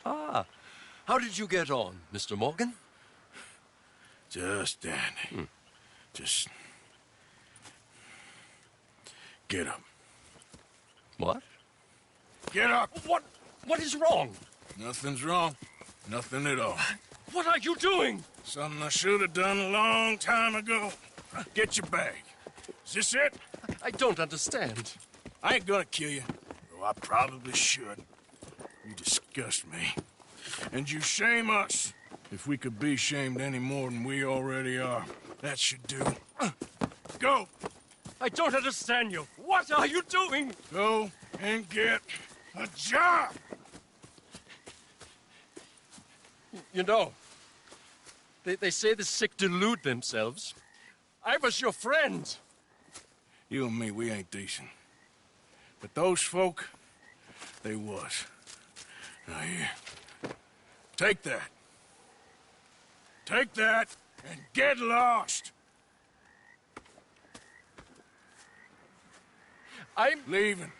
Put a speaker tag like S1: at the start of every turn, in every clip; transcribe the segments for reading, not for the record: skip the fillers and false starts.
S1: Ah, how did you get on, Mr. Morgan?
S2: Just dandy. Just... get up.
S1: What?
S2: Get up!
S1: What is wrong?
S2: Nothing's wrong. Nothing at all.
S1: What are you doing?
S2: Something I should have done a long time ago. Get your bag. Is this it?
S1: I don't understand.
S2: I ain't gonna kill you, though I probably should. You disgust me. And you shame us. If we could be shamed any more than we already are, that should do. Go!
S1: I don't understand you. What are you doing?
S2: Go and get a job!
S1: You know, they say the sick delude themselves. I was your friend.
S2: You and me, we ain't decent. But those folk, they was. Now here, take that. Take that and get lost!
S1: I'm
S2: leaving.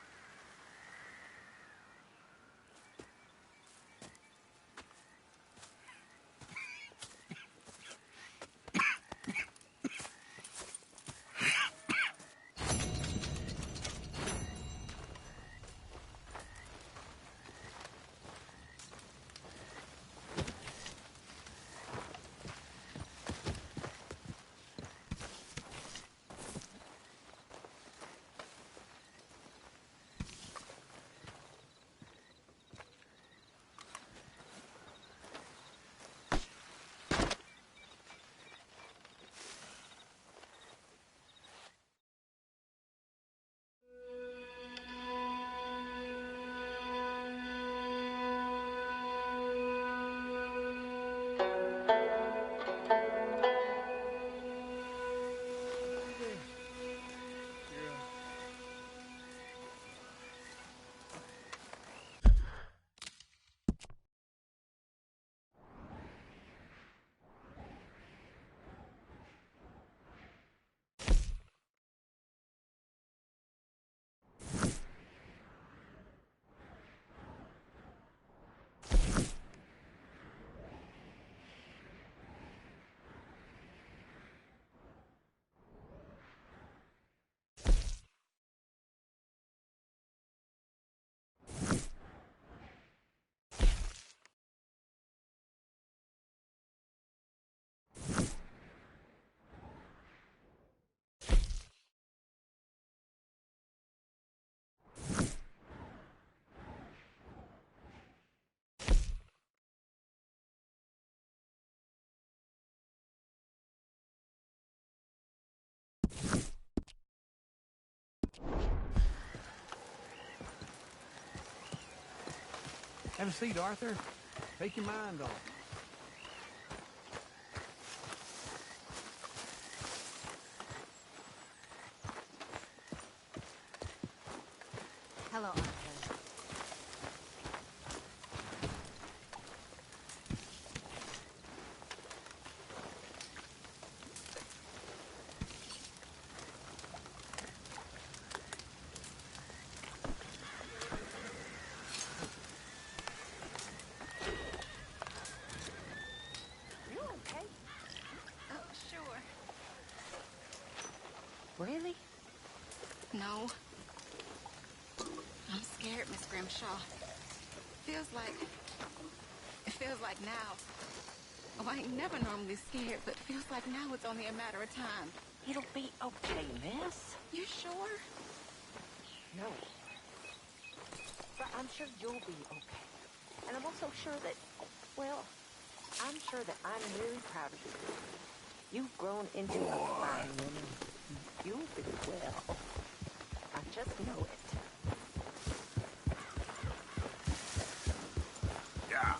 S3: Have a seat, Arthur. Take your mind off.
S4: Hello, Arthur. Really?
S5: No. I'm scared, Miss Grimshaw. It feels like now. Oh, I ain't never normally scared, but it feels like now it's only a matter of time.
S4: It'll be okay, miss.
S5: You sure?
S4: No. But I'm sure you'll be okay. And I'm also sure that, well, I'm sure that I'm really proud of you. You've grown into a fine woman. You'll do well. I just know it.
S2: Yeah.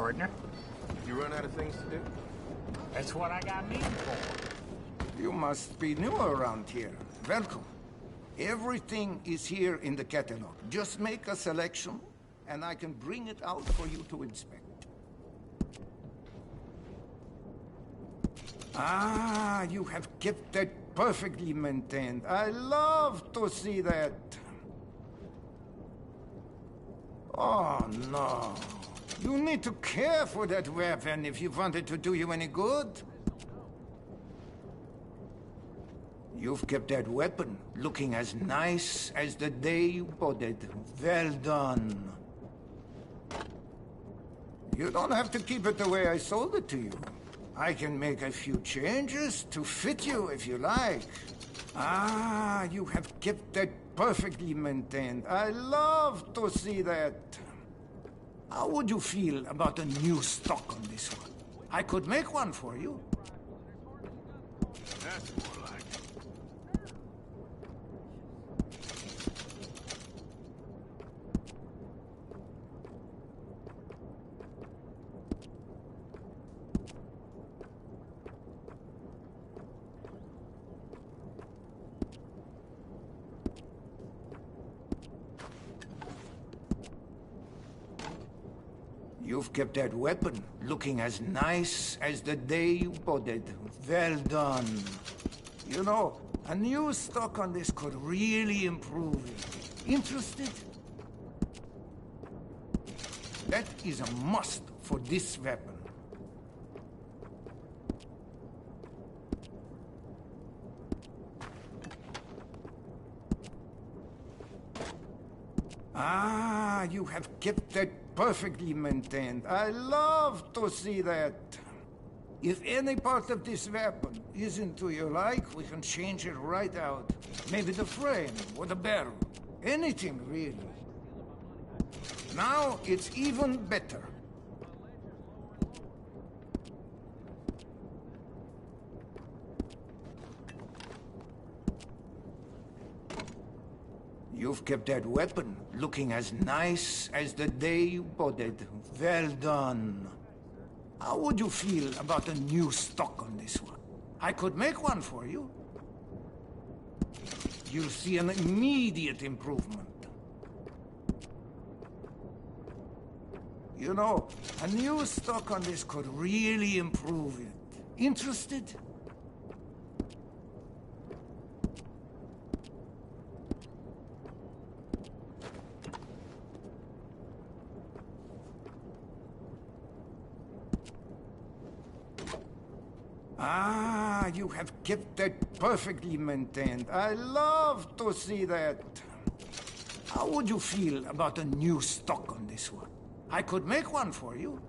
S3: partner.
S2: You run out of things to do?
S3: That's what I got men for.
S6: You must be new around here. Welcome. Everything is here in the catalog. Just make a selection, and I can bring it out for you to inspect. Ah, you have kept that perfectly maintained. I love to see that. Oh, no. You need to care for that weapon if you want it to do you any good. You've kept that weapon looking as nice as the day you bought it. Well done. You don't have to keep it the way I sold it to you. I can make a few changes to fit you if you like. Ah, you have kept that perfectly maintained. I love to see that. How would you feel about a new stock on this one? I could make one for you.
S2: That's more like it.
S6: You've kept that weapon looking as nice as the day you bought it. Well done. You know, a new stock on this could really improve it. Interested? That is a must for this weapon. Ah, you have kept that perfectly maintained. I love to see that. If any part of this weapon isn't to your like, we can change it right out. Maybe the frame or the barrel. Anything, really. Now it's even better. You've kept that weapon looking as nice as the day you bought it. Well done. How would you feel about a new stock on this one? I could make one for you. You'll see an immediate improvement. You know, a new stock on this could really improve it. Interested? Ah, you have kept that perfectly maintained. I love to see that. How would you feel about a new stock on this one? I could make one for you.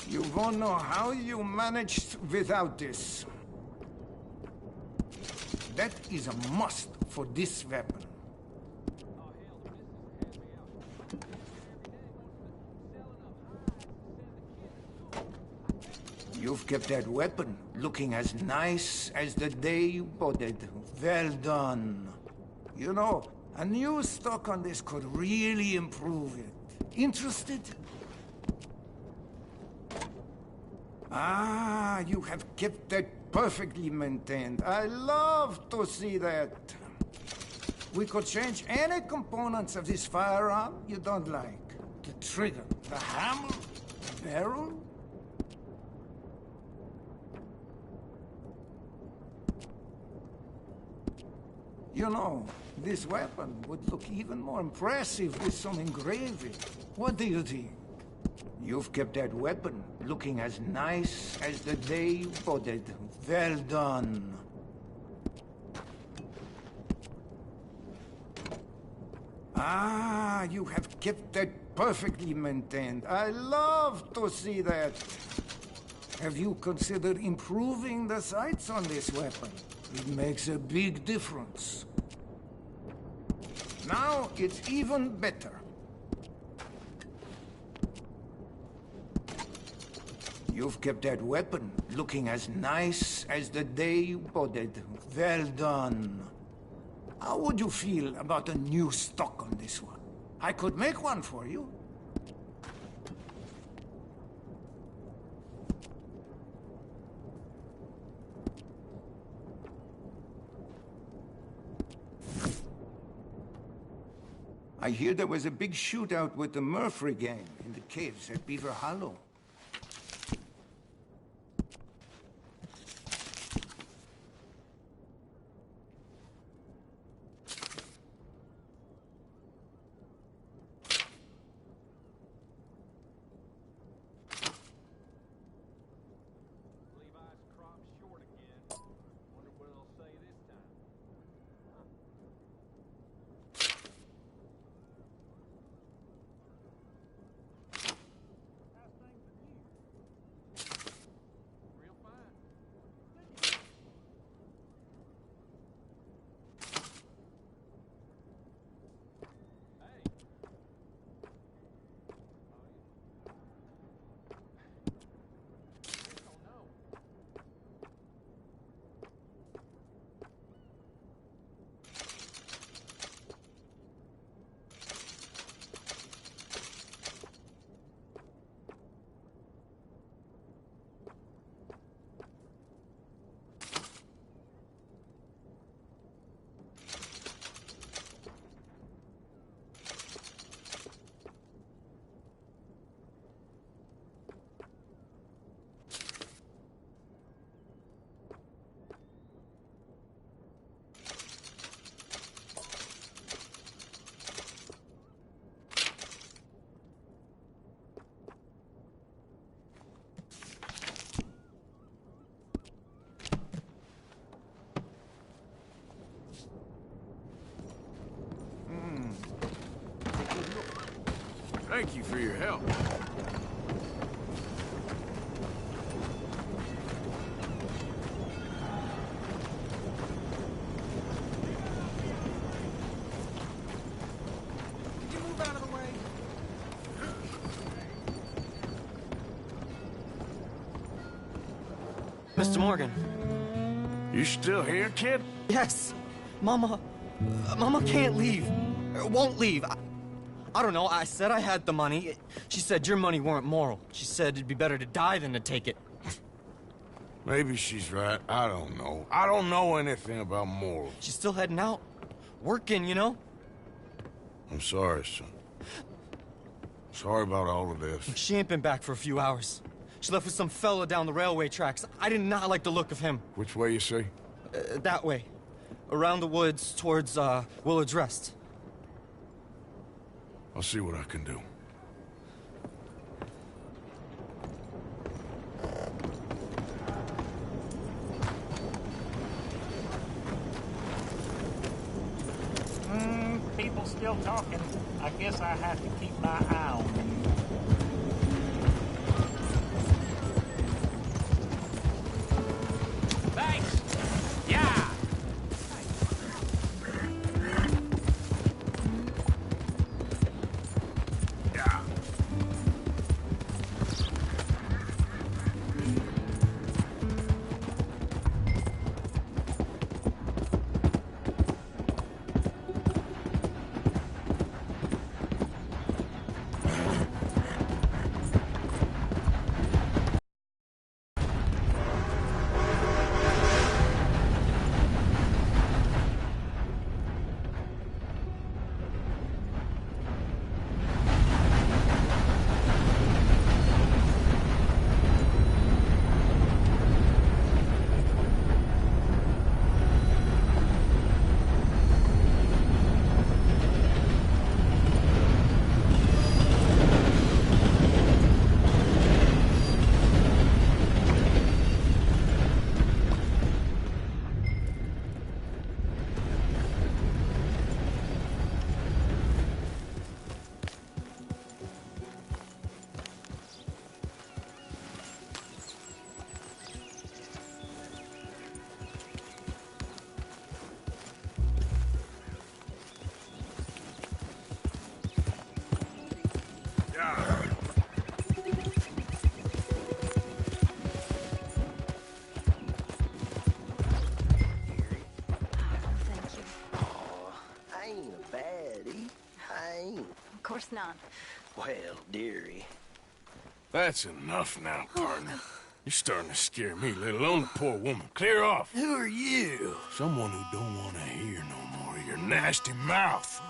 S6: You won't know how you managed without this. That is a must for this weapon. You've kept that weapon looking as nice as the day you bought it. Well done. You know, a new stock on this could really improve it. Interested? Ah, you have kept that perfectly maintained. I love to see that. We could change any components of this firearm you don't like. The trigger, the hammer, the barrel. You know, this weapon would look even more impressive with some engraving. What do you think? You've kept that weapon looking as nice as the day you bought it. Well done. Ah, you have kept that perfectly maintained. I love to see that. Have you considered improving the sights on this weapon? It makes a big difference. Now it's even better. You've kept that weapon looking as nice as the day you bought it. Well done. How would you feel about a new stock on this one? I could make one for you. I hear there was a big shootout with the Murphy gang in the caves at Beaver Hollow.
S2: Thank you for your help.
S3: Could you move out of the way?
S7: Mr. Morgan.
S2: You still here, kid?
S7: Yes. Mama can't leave. Won't leave. I don't know. I said I had the money. She said your money weren't moral. She said it'd be better to die than to take it.
S2: Maybe she's right. I don't know. I don't know anything about morals.
S7: She's still heading out. Working, you know?
S2: I'm sorry, son. Sorry about all of this.
S7: She ain't been back for a few hours. She left with some fella down the railway tracks. I did not like the look of him.
S2: Which way you say?
S7: That way. Around the woods towards, Willard's Rest.
S2: I'll see what I can do.
S3: People still talking. I guess I have to keep my eye on them.
S8: Thanks! Yeah!
S9: Of course not.
S10: Well, dearie.
S2: That's enough now, partner. You're starting to scare me, let alone the poor woman. Clear off.
S10: Who are you?
S2: Someone who don't want to hear no more of your nasty mouth.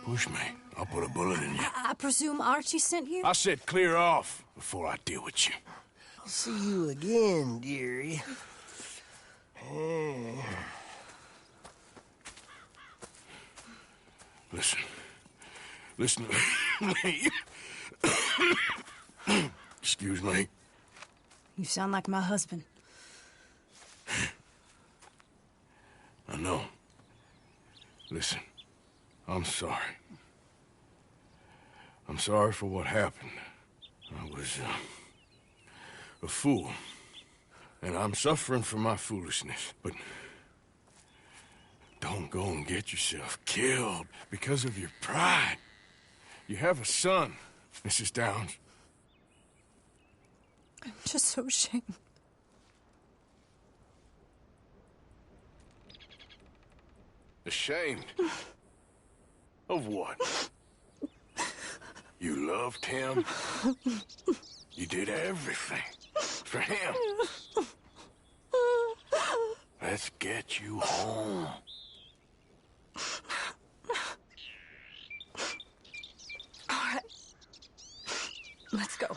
S2: Push me. I'll put a bullet in you.
S11: I presume Archie sent you?
S2: I said clear off before I deal with you.
S10: I'll see you again, dearie.
S2: Listen. Listen to me. Excuse me.
S11: You sound like my husband.
S2: I know. Listen, I'm sorry. I'm sorry for what happened. I was, a fool. And I'm suffering for my foolishness, but don't go and get yourself killed because of your pride. You have a son, Mrs. Downs.
S11: I'm just so ashamed.
S2: Ashamed? Of what? You loved him? You did everything for him. Let's get you home.
S11: All right. Let's go.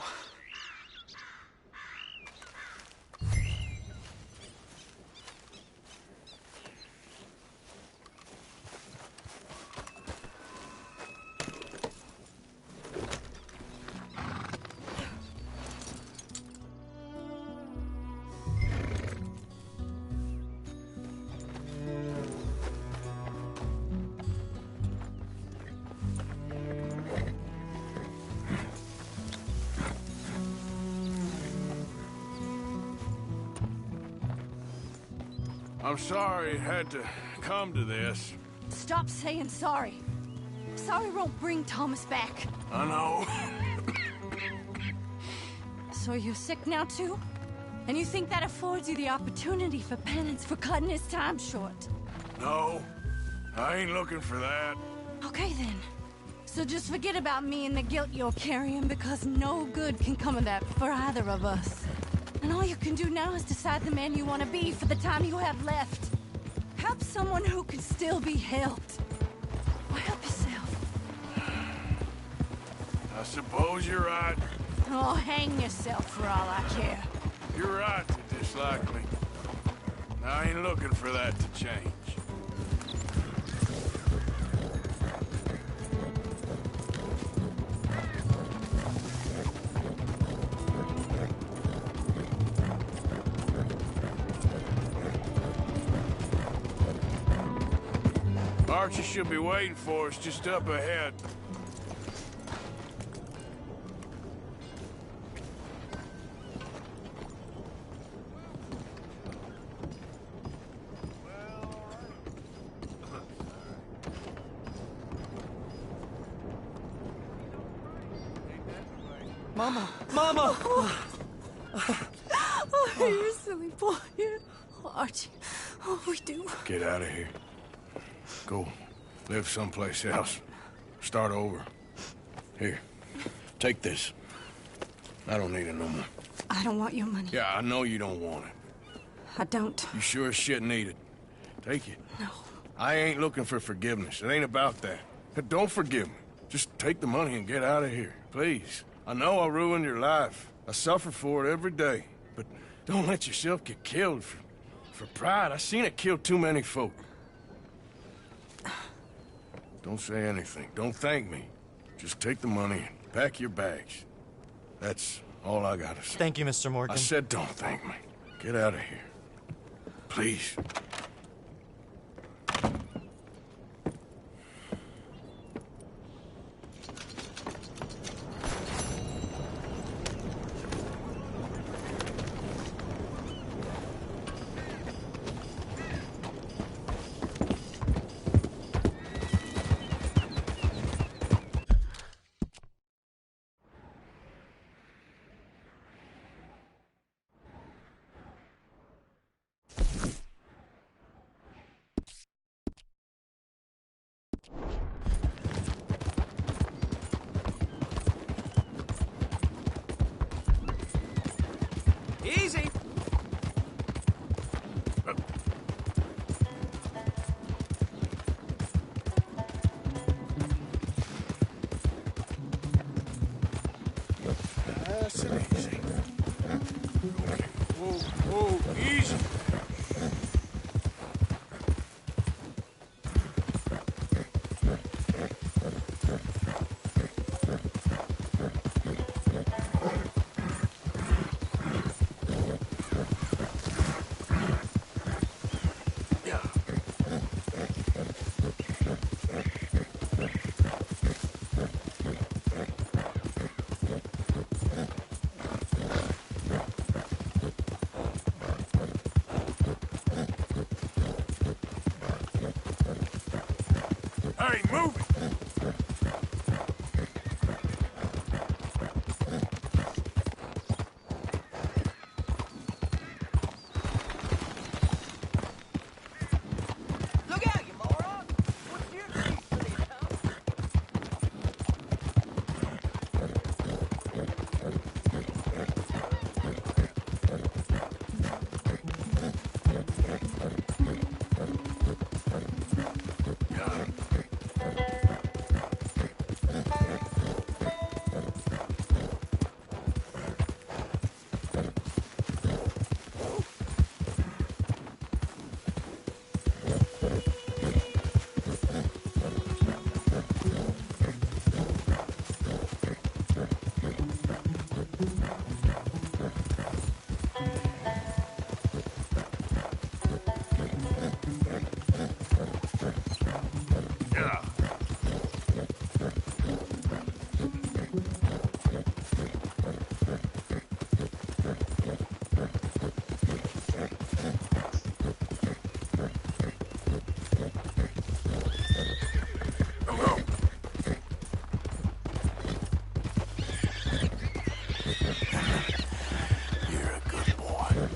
S2: I'm sorry it had to come to this.
S11: Stop saying sorry. Sorry won't bring Thomas back.
S2: I know.
S11: So you're sick now, too? And you think that affords you the opportunity for penance for cutting his time short?
S2: No, I ain't looking for that.
S11: Okay, then. So just forget about me and the guilt you're carrying, because no good can come of that for either of us. And all you can do now is decide the man you want to be for the time you have left. Help someone who can still be helped. Or help yourself.
S2: I suppose you're right.
S11: Oh, hang yourself for all I care.
S2: You're right to dislike me. I ain't looking for that to change. Archie should be waiting for us just up ahead.
S7: Mama! Mama!
S11: Oh, you silly boy. Oh, Archie. Oh, we do.
S2: Get out of here. Go live someplace else. Start over. Here, take this. I don't need it no more.
S11: I don't want your money.
S2: Yeah, I know you don't want it.
S11: I don't.
S2: You sure as shit need it. Take it.
S11: No.
S2: I ain't looking for forgiveness. It ain't about that. But don't forgive me. Just take the money and get out of here, please. I know I ruined your life. I suffer for it every day. But don't let yourself get killed for pride. I seen it kill too many folk. Don't say anything. Don't thank me. Just take the money and pack your bags. That's all I gotta say.
S7: Thank you, Mr. Morgan.
S2: I said don't thank me. Get out of here. Please.
S3: Easy.
S2: Hey, move it!
S3: Look out, you moron! What's your piece of this, huh?
S2: Yeah. You're a good boy.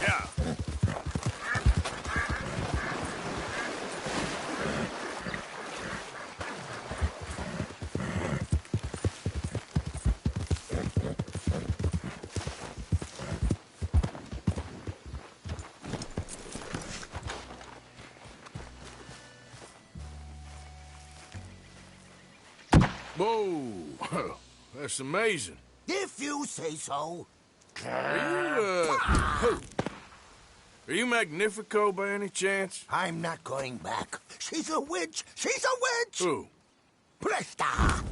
S2: Yeah. Whoa, that's amazing.
S10: If you say so.
S2: Are you Magnifico by any chance?
S10: I'm not going back. She's a witch. She's a witch.
S2: Who?
S10: Presta.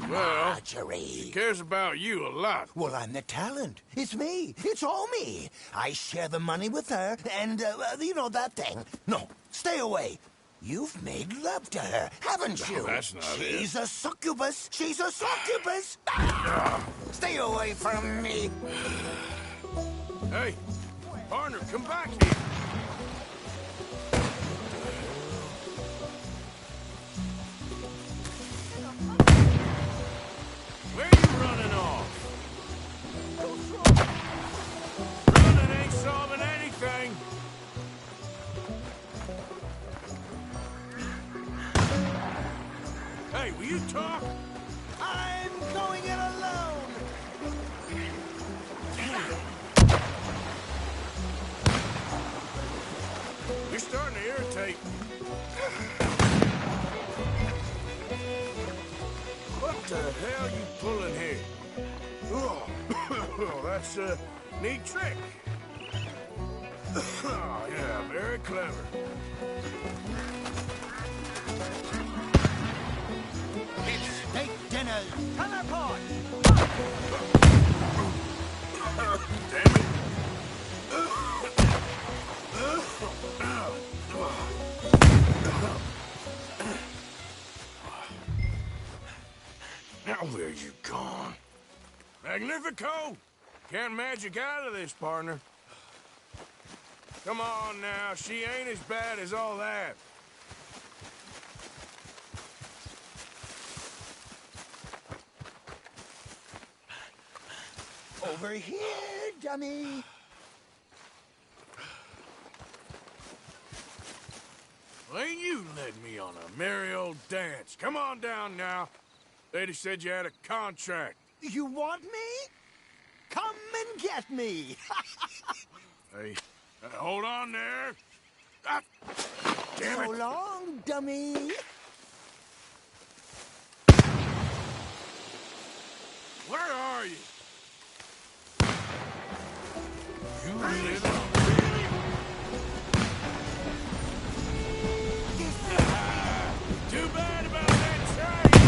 S2: Well,
S10: Marjorie.
S2: she cares about you a lot.
S10: Well, I'm the talent. It's me. It's all me. I share the money with her, and, you know, that thing. No, stay away. You've made love to her, haven't you?
S2: No, that's not it.
S10: She's a succubus. She's a succubus. Stay away from me.
S2: Hey, partner, come back here. Where you running off? Running ain't solving anything. Hey, will you talk?
S10: I'm going it alone.
S2: You're starting to irritate. What the hell you pulling here? Oh, that's a neat trick. Oh, yeah, very clever.
S10: It's steak dinner.
S3: Teleport!
S2: Damn it. Now where you gone? Magnifico! Can't magic out of this, partner. Come on now, she ain't as bad as all that.
S10: Over here, dummy.
S2: Well, ain't you led me on a merry old dance. Come on down now. Lady said you had a contract.
S10: You want me? Come and get me.
S2: Hey, hold on there. Ah, damn
S10: So
S2: it.
S10: long, dummy.
S2: Where are you? You little... Too bad about that train.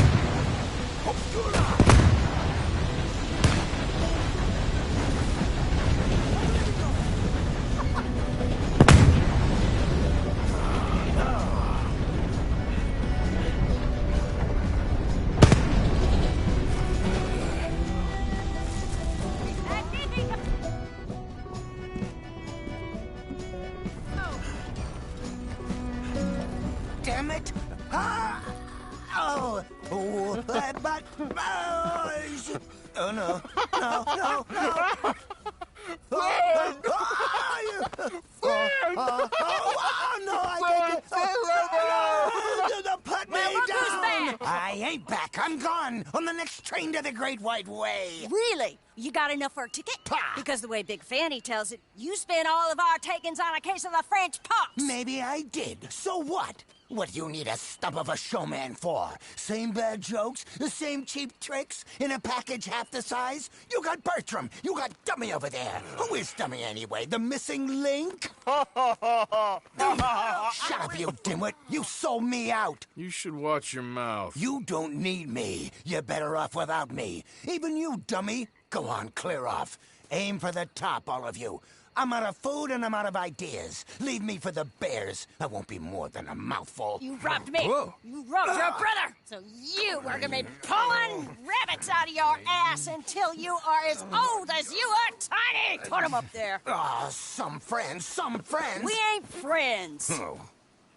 S10: Oh, no. No, no, no. Oh, no, I can't. Put me down. I ain't back. I'm gone on the next train to the Great White Way.
S12: Really? You got enough for a ticket? Because the way Big Fanny tells it, you spent all of our takings on a case of the French pox.
S10: Maybe I did. So what? What do you need a stump of a showman for? Same bad jokes? The same cheap tricks? In a package half the size? You got Bertram. You got Dummy over there. Who is Dummy anyway? The missing link? Shut up, you dimwit. You sold me out.
S2: You should watch your mouth.
S10: You don't need me. You're better off without me. Even you, Dummy. Go on, clear off. Aim for the top, all of you. I'm out of food and I'm out of ideas. Leave me for the bears. I won't be more than a mouthful.
S12: You robbed me.
S10: Whoa.
S12: You robbed your brother. So you are gonna be pulling rabbits out of your ass until you are as old as you are tiny. Put them up there.
S10: Ah, some friends, some friends.
S12: We ain't friends.
S10: Oh,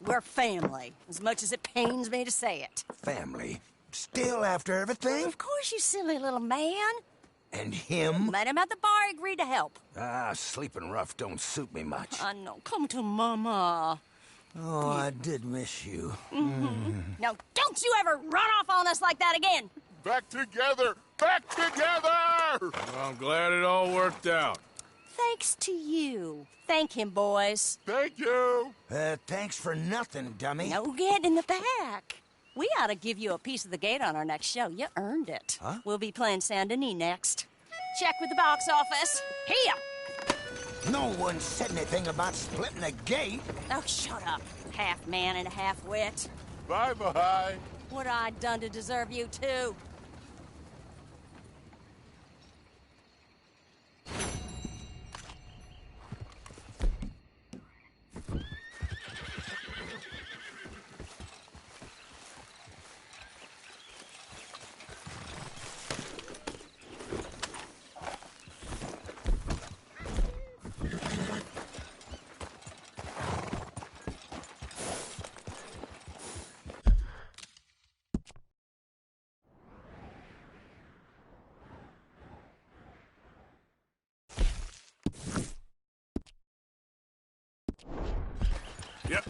S12: We're family, as much as it pains me to say it.
S10: family. Still after everything?
S12: Of course, you silly little man.
S10: And him?
S12: Met him at the bar, agreed to help.
S10: Ah, sleeping rough don't suit me much.
S12: I know. Come to Mama.
S10: Oh, I did miss you.
S12: Now, don't you ever run off on us like that again.
S13: Back together! Back together!
S2: Well, I'm glad it all worked out.
S12: Thanks to you. Thank him, boys.
S13: Thank you!
S10: Thanks for nothing, Dummy.
S12: No get in the back. We ought to give you a piece of the gate on our next show. You earned it.
S10: Huh?
S12: We'll be playing Saint Denis next. Check with the box office. Here!
S10: No one said anything about splitting the gate.
S12: Oh, shut up. Half man and half wit.
S13: Bye-bye.
S12: What I done to deserve you, too?
S2: Yep.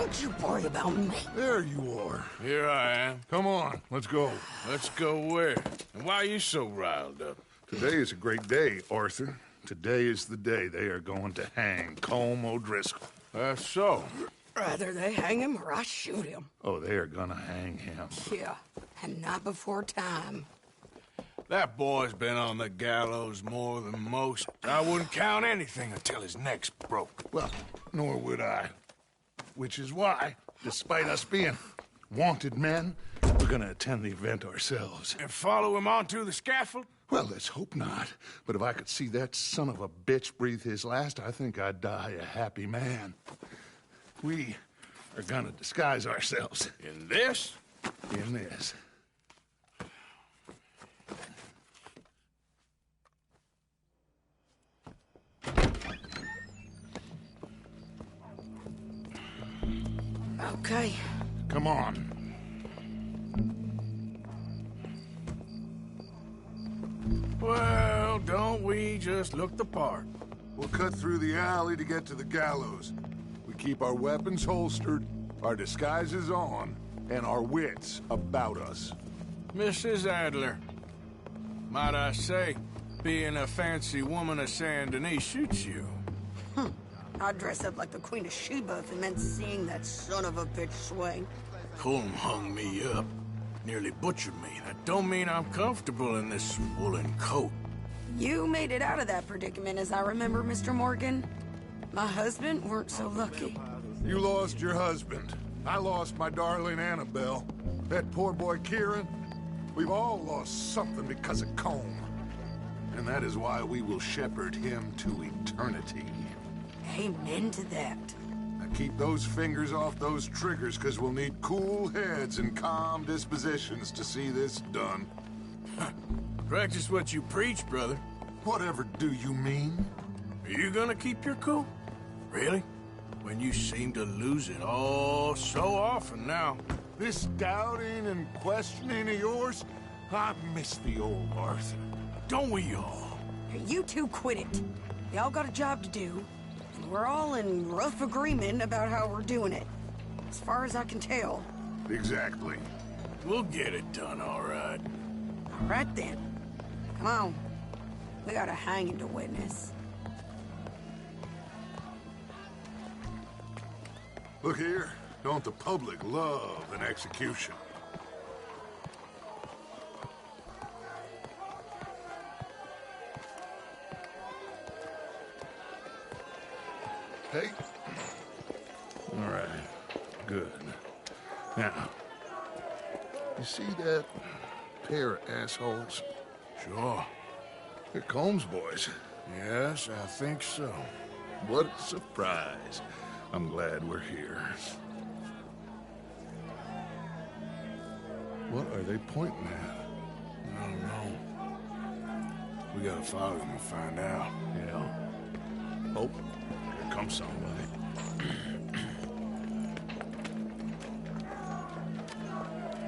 S14: Don't you worry about me.
S2: There you are. Here I am. Come on, let's go. Let's go where? And why are you so riled up?
S15: Today is a great day, Arthur. Today is the day they are going to hang Colm O'Driscoll.
S2: That's so.
S14: Rather they hang him or I shoot him.
S15: Oh, they are gonna hang him.
S14: Yeah, and not before time.
S2: That boy's been on the gallows more than most. I wouldn't count anything until his neck's broke.
S15: Well, nor would I. Which is why, despite us being wanted men, we're gonna attend the event ourselves.
S2: And follow him onto the scaffold?
S15: Well, let's hope not. But if I could see that son of a bitch breathe his last, I think I'd die a happy man. We are gonna disguise ourselves.
S2: In this?
S15: In this.
S14: Okay.
S15: Come on.
S2: Well, don't we just look the part?
S13: We'll cut through the alley to get to the gallows. We keep our weapons holstered, our disguises on, and our wits about us.
S2: Mrs. Adler, might I say, being a fancy woman of Saint Denis shoots you.
S14: I'd dress up like the Queen of Sheba if it meant seeing that son of a bitch swing.
S2: Colm hung me up, nearly butchered me. That don't mean I'm comfortable in this woolen coat.
S14: You made it out of that predicament, as I remember, Mr. Morgan. My husband weren't so lucky.
S13: You lost your husband. I lost my darling Annabelle. That poor boy Kieran. We've all lost something because of Colm. And that is why we will shepherd him to eternity.
S14: Amen to that.
S13: Now keep those fingers off those triggers, because we'll need cool heads and calm dispositions to see this done.
S2: Practice what you preach, brother.
S13: Whatever do you mean?
S2: Are you gonna keep your cool? Really? When you seem to lose it all so often now.
S13: This doubting and questioning of yours, I miss the old Arthur.
S2: Don't we all?
S14: You two quit it. Y'all got a job to do, and we're all in rough agreement about how we're doing it. As far as I can tell.
S13: Exactly.
S2: We'll get it done, all right.
S14: All right, then. Come on. We got a hanging to witness.
S13: Look here. Don't the public love an execution?
S15: Hey. All right. Good. Now, you see that pair of assholes?
S2: Sure.
S15: They're Colm's boys.
S2: Yes, I think so.
S15: What a surprise. I'm glad we're here. What are they pointing at?
S2: I don't know. We gotta follow them and find out.
S15: Yeah. Oh, here comes somebody.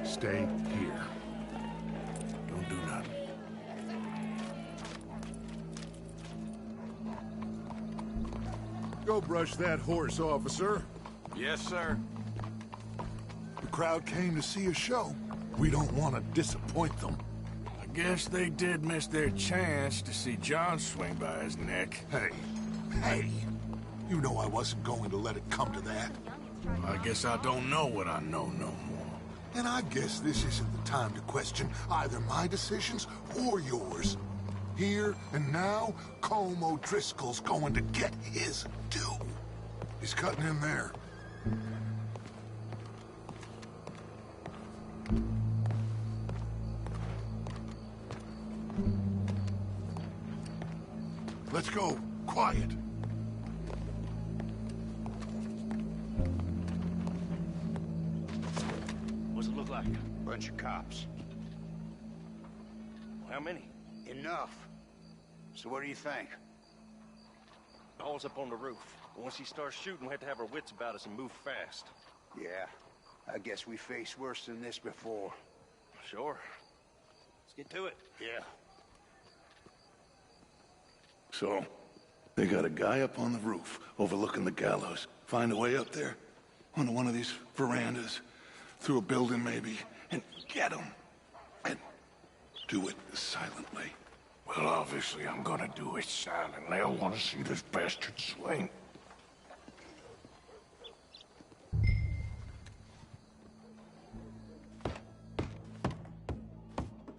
S15: Stay here.
S2: Don't do nothing.
S13: Go brush that horse, officer.
S1: Yes, sir.
S13: The crowd came to see a show. We don't want to disappoint them.
S2: I guess they did miss their chance to see John swing by his neck.
S13: Hey, you know I wasn't going to let it come to that.
S2: I guess I don't know what I know no more.
S13: And I guess this isn't the time to question either my decisions or yours. Here and now, Colm O'Driscoll's going to get his due. He's cutting in there. Let's go. Quiet.
S16: What's it look like?
S10: Bunch of cops.
S16: How many?
S10: Enough. So what do you think?
S1: All's up on the roof. Once he starts shooting, we have to have our wits about us and move fast.
S10: Yeah. I guess we faced worse than this before.
S1: Sure. Let's get to it.
S10: Yeah.
S15: So, they got a guy up on the roof, overlooking the gallows. Find a way up there? onto one of these verandas, through a building maybe, and get them. And do it silently.
S2: Well, obviously I'm gonna do it silently. I want to see this bastard swing.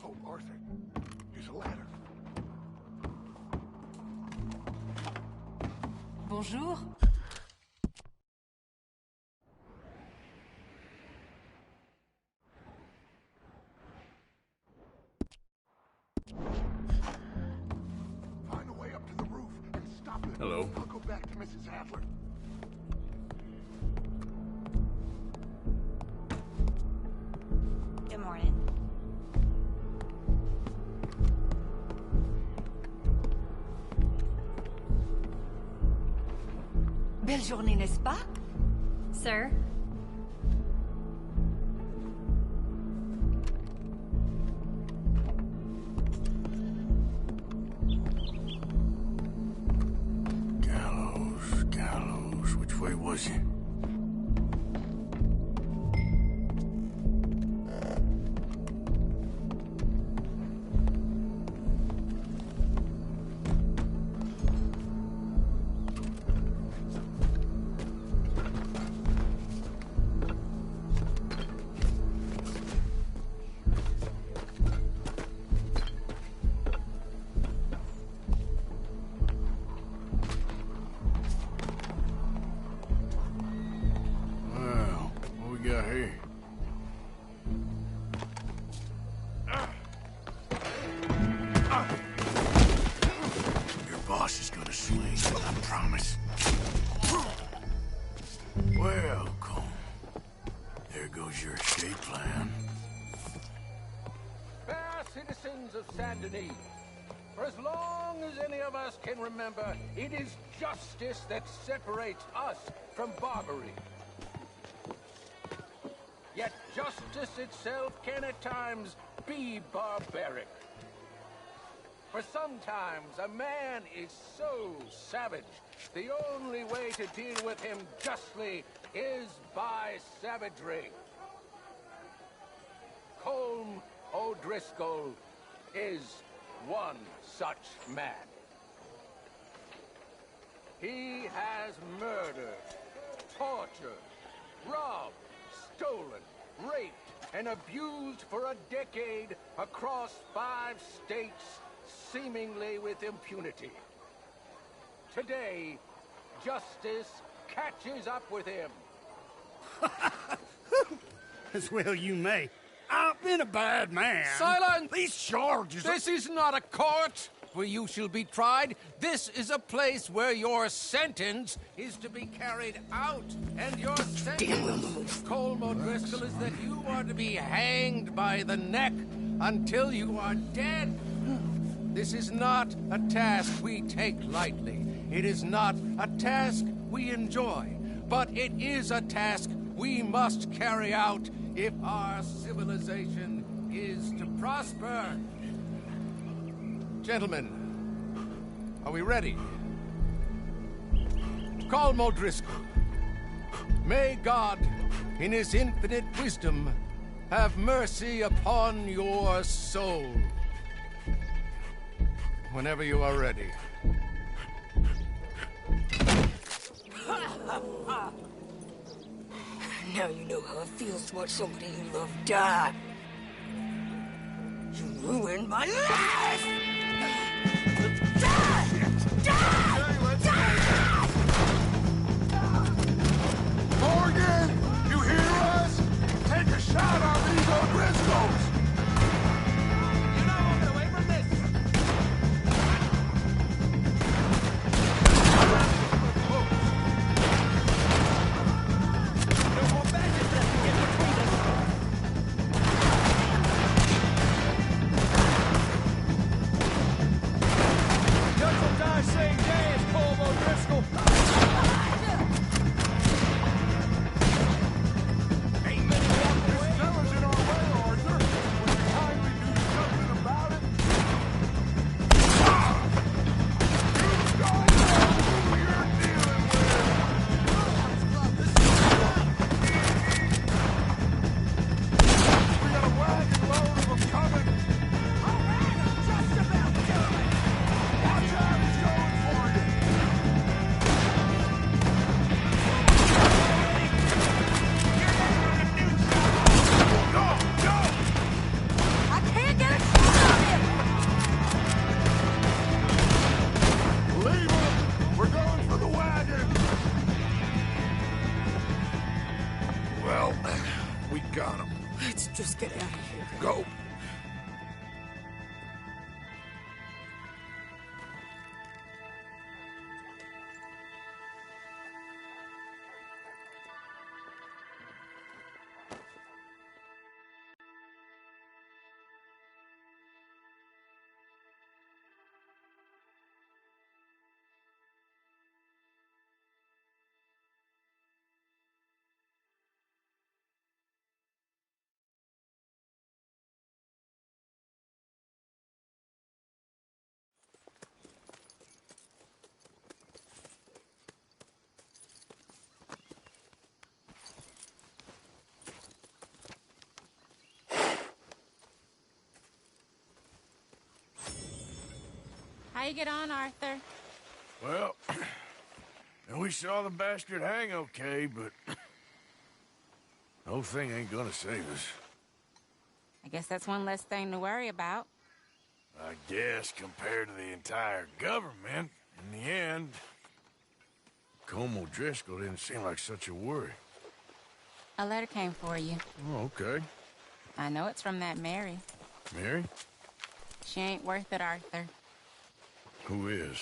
S15: Oh, Arthur, here's a ladder.
S16: Bonjour.
S15: Find a way up to the roof and stop it.
S2: Hello.
S15: I'll go back to Mrs. Adler.
S9: Good morning.
S16: Belle journée, n'est-ce pas?
S9: Sir?
S2: Gallows. Which way was it? Well, what we got here? Your boss is gonna swing, I promise. Well, Cole, there goes your escape plan.
S8: Fair citizens of Saint Denis, for as long as any of us can remember, it is justice that separates us from barbarity. Yet justice itself can at times be barbaric. For sometimes a man is so savage, the only way to deal with him justly is by savagery. Colm O'Driscoll is one such man. He has murdered, tortured, robbed, stolen, raped, and abused for a decade across 5 states, seemingly with impunity. Today, justice catches up with him.
S3: As well you may. I've been a bad man.
S8: Silence!
S3: These charges...
S8: This is not a court where you shall be tried. This is a place where your sentence is to be carried out. And your sentence, Colm O'Driscoll, is that you are to be hanged by the neck until you are dead. This is not a task we take lightly. It is not a task we enjoy. But it is a task we must carry out if our civilization is to prosper. Gentlemen, are we ready? Colm O'Driscoll, may God, in his infinite wisdom, have mercy upon your soul. Whenever you are ready.
S14: Now you know how it feels to watch somebody you love die. You ruined my life! Die! Die! Die!
S15: Morgan, you hear us? Take a shot on these O'Driscolls!
S8: You're not walking away from this! No more badges left to get between us!
S5: How you get on, Arthur?
S2: Well, and we saw the bastard hang okay, but the whole thing ain't gonna save us.
S5: I guess that's one less thing to worry about.
S2: I guess compared to the entire government, in the end, Colm O'Driscoll didn't seem like such a worry.
S5: A letter came for you.
S2: Oh, okay.
S5: I know it's from that Mary.
S2: Mary?
S5: She ain't worth it, Arthur.
S2: Who is?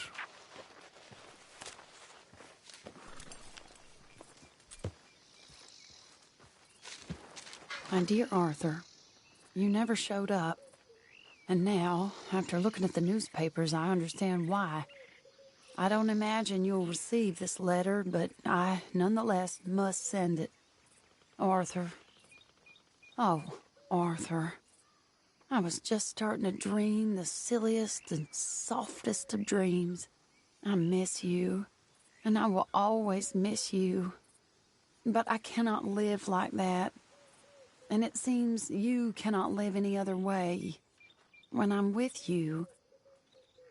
S14: My dear Arthur, you never showed up. And now, after looking at the newspapers, I understand why. I don't imagine you'll receive this letter, but I, nonetheless, must send it. Arthur. Oh, Arthur. I was just starting to dream the silliest and softest of dreams. I miss you, and I will always miss you. But I cannot live like that. And it seems you cannot live any other way. When I'm with you,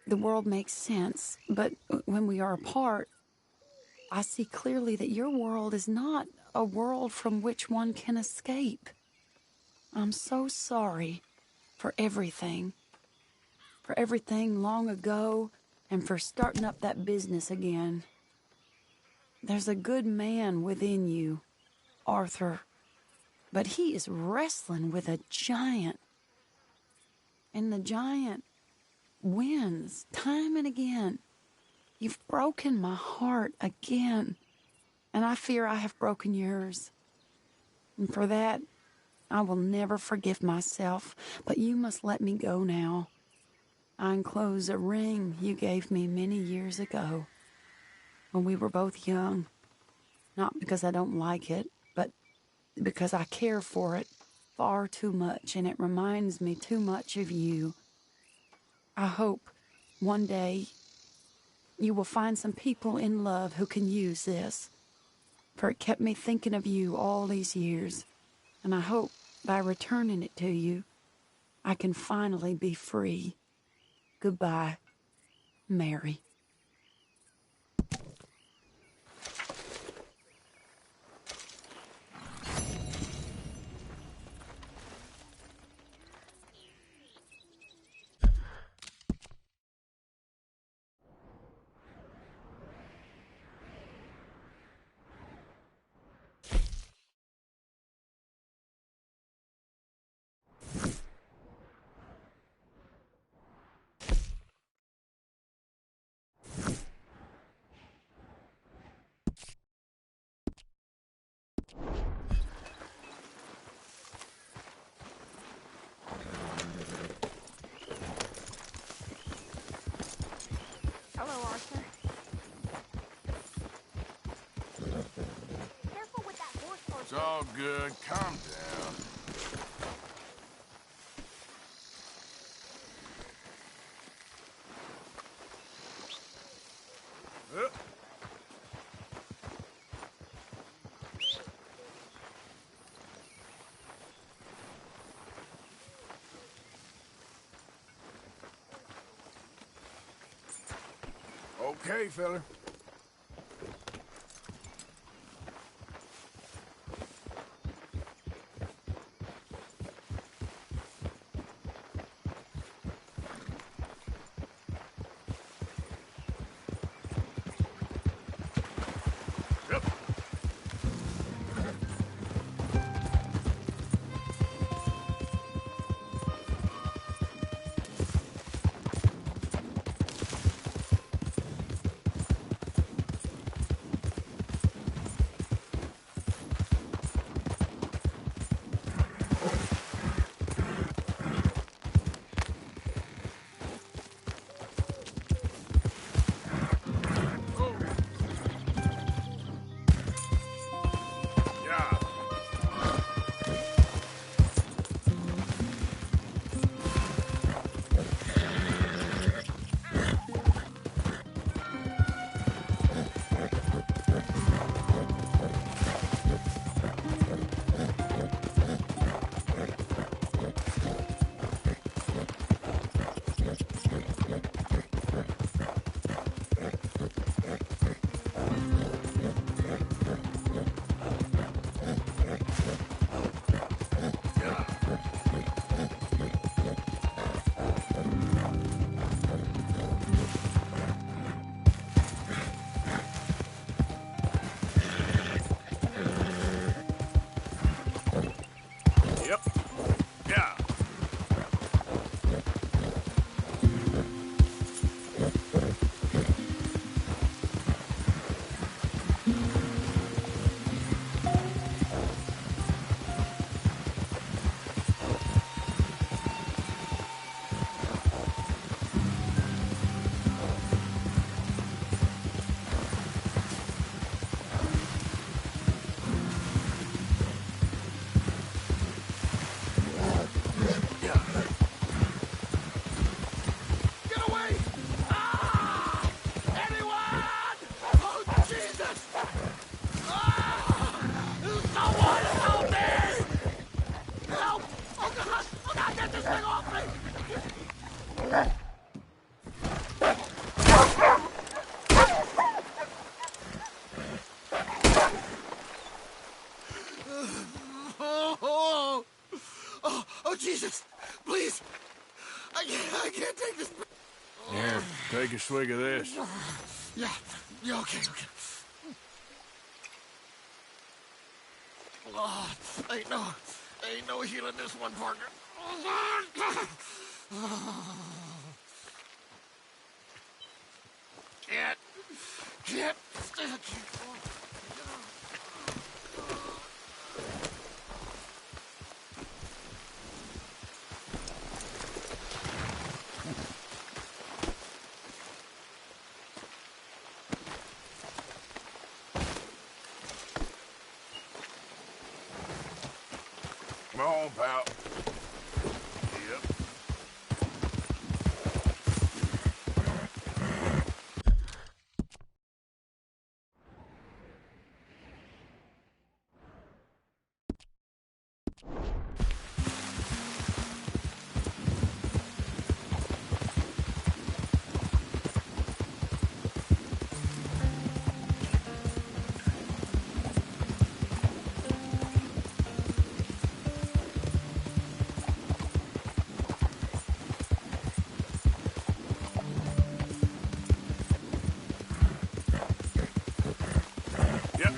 S14: the world makes sense, but when we are apart, I see clearly that your world is not a world from which one can escape. I'm so sorry for everything long ago, and for starting up that business again. There's a good man within you, Arthur, but he is wrestling with a giant. And the giant wins time and again. You've broken my heart again, and I fear I have broken yours. And for that, I will never forgive myself, but you must let me go now. I enclose a ring you gave me many years ago, when we were both young. Not because I don't like it, but because I care for it far too much, and it reminds me too much of you. I hope one day you will find some people in love who can use this, for it kept me thinking of you all these years, and I hope by returning it to you, I can finally be free. Goodbye, Mary.
S4: Hello, Arthur. Careful with that horse, Arthur.
S2: It's all good. Calm down. Okay, fella. thing off me! Oh, Jesus! Please! I can't take this. Here, take a swig of this.
S6: Yeah, okay.
S2: Oh, ain't no healing this one, partner. Can't stick. Come on, pal. Yep.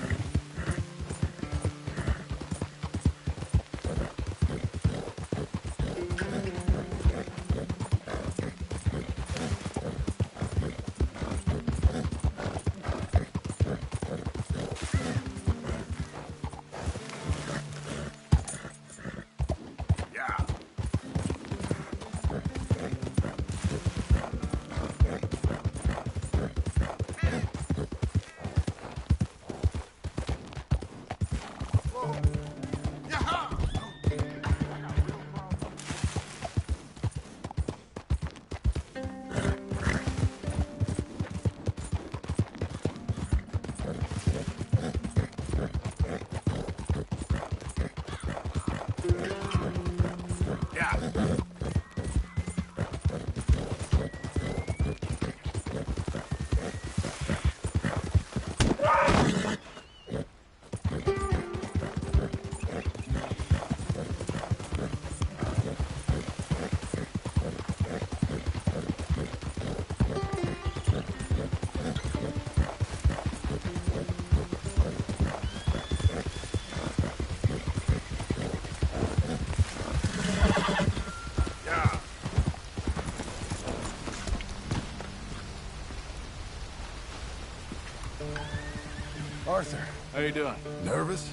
S3: Arthur.
S2: How you doing?
S3: Nervous?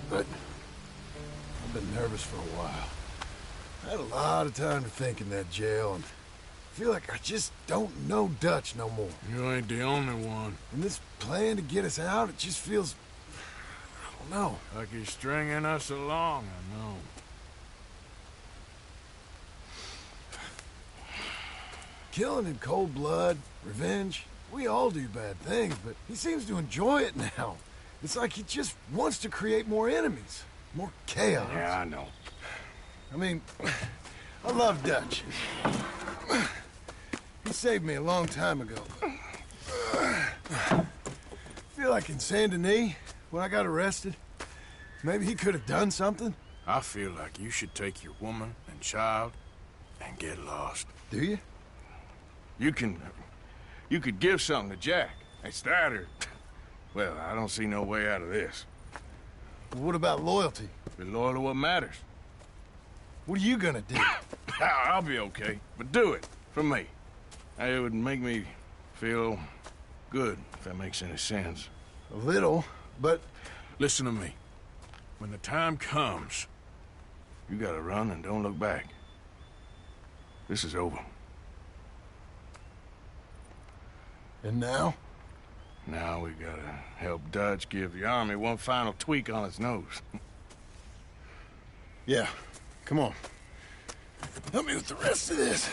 S3: But I've been nervous for a while. I had a lot of time to think in that jail, and I feel like I just don't know Dutch no more.
S2: You ain't the only one.
S3: And this plan to get us out, it just feels... I don't know.
S2: Like he's stringing us along, I know.
S3: Killing in cold blood, revenge, we all do bad things, but he seems to enjoy it now. It's like he just wants to create more enemies, more chaos.
S2: Yeah, I know.
S3: I mean, I love Dutch. He saved me a long time ago. I feel like in Saint Denis, when I got arrested, maybe he could have done something.
S2: I feel like you should take your woman and child and get lost.
S3: Do you?
S2: You could give something to Jack. It's that or... Well, I don't see no way out of this.
S3: What about loyalty?
S2: Be loyal to what matters.
S3: What are you gonna do?
S2: I'll be okay, but do it for me. It would make me feel good, if that makes any sense.
S3: A little, but...
S2: Listen to me. When the time comes, you gotta run and don't look back. This is over.
S3: And now?
S2: Now we gotta help Dutch give the army one final tweak on its nose.
S3: Yeah, come on. Help me with the rest of this.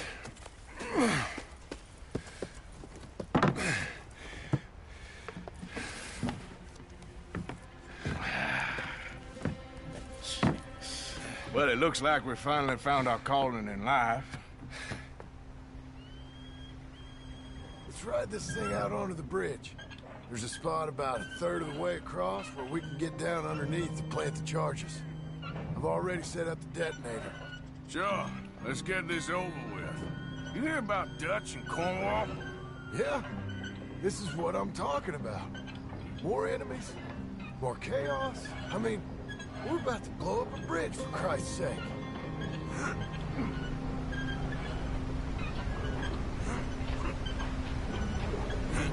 S2: Well, at looks like we finally found our calling in life.
S3: Let's ride this thing out onto the bridge. There's a spot about a third of the way across where we can get down underneath to plant the charges. I've already set up the detonator.
S2: Sure. Let's get this over with. You hear about Dutch and Cornwall?
S3: Yeah, this is what I'm talking about. More enemies, more chaos. I mean, we're about to blow up a bridge, for Christ's sake.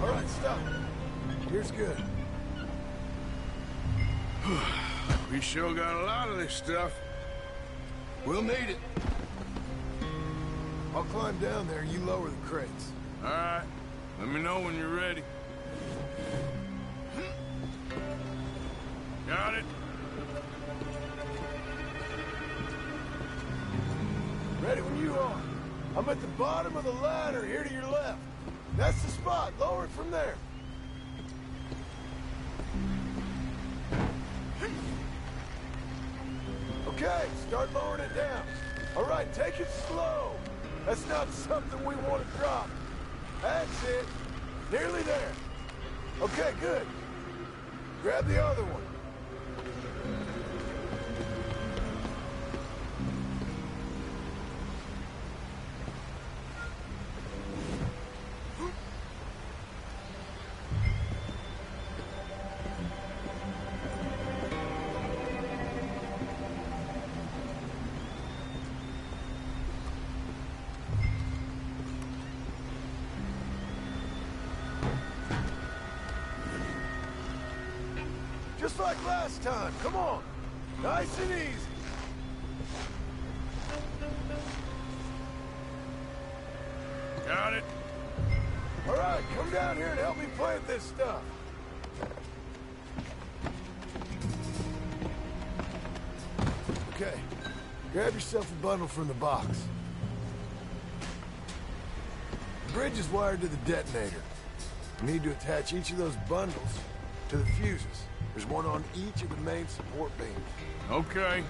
S3: All right, stop. Here's good.
S2: We sure got a lot of this stuff.
S3: We'll need it. I'll climb down there, you lower the crates.
S2: All right. Let me know when you're ready. Got it.
S3: Ready when you are. I'm at the bottom of the ladder, here to your left. That's the spot. Lower it from there. Okay, start lowering it down. All right, take it slow. That's not something we want to drop. That's it. Nearly there. Okay, good. Grab the other one. Just like last time. Come on. Nice and easy.
S2: Got it.
S3: All right, come down here and help me plant this stuff. Okay. Grab yourself a bundle from the box. The bridge is wired to the detonator. You need to attach each of those bundles to the fuses. There's one on each of the main support beams.
S2: Okay.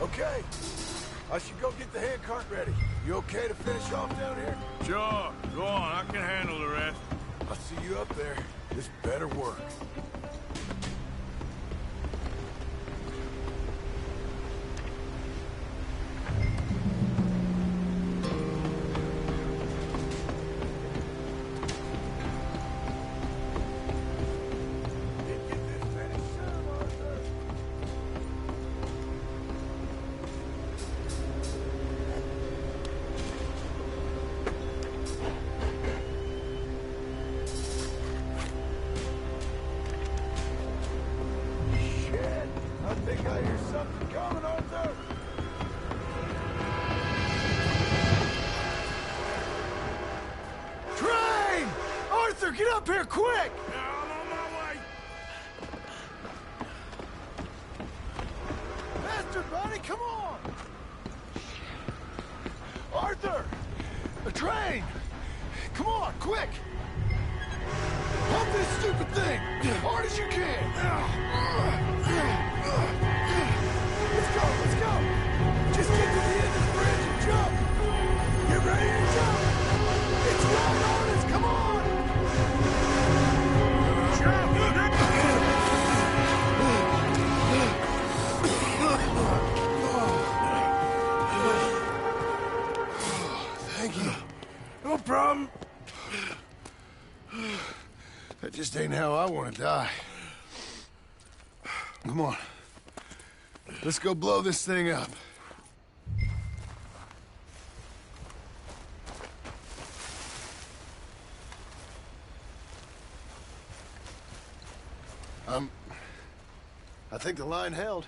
S3: Okay. I should go get the handcart ready. You okay to finish off down here?
S2: Sure. Go on. I can handle the rest.
S3: I'll see you up there. This better work. I think I hear something coming, Arthur! Train! Arthur, get up here, quick!
S2: I'm on my way!
S3: Faster, buddy, come on! Arthur! A train! Come on, quick! Pump this stupid thing! As hard as you can! Let's go, let's go! Just get to the end of the bridge and jump! Get ready to jump! It's right on us, come on! Thank you. No problem. That just ain't how I want to die. Come on. Let's go blow this thing up. I think the line held.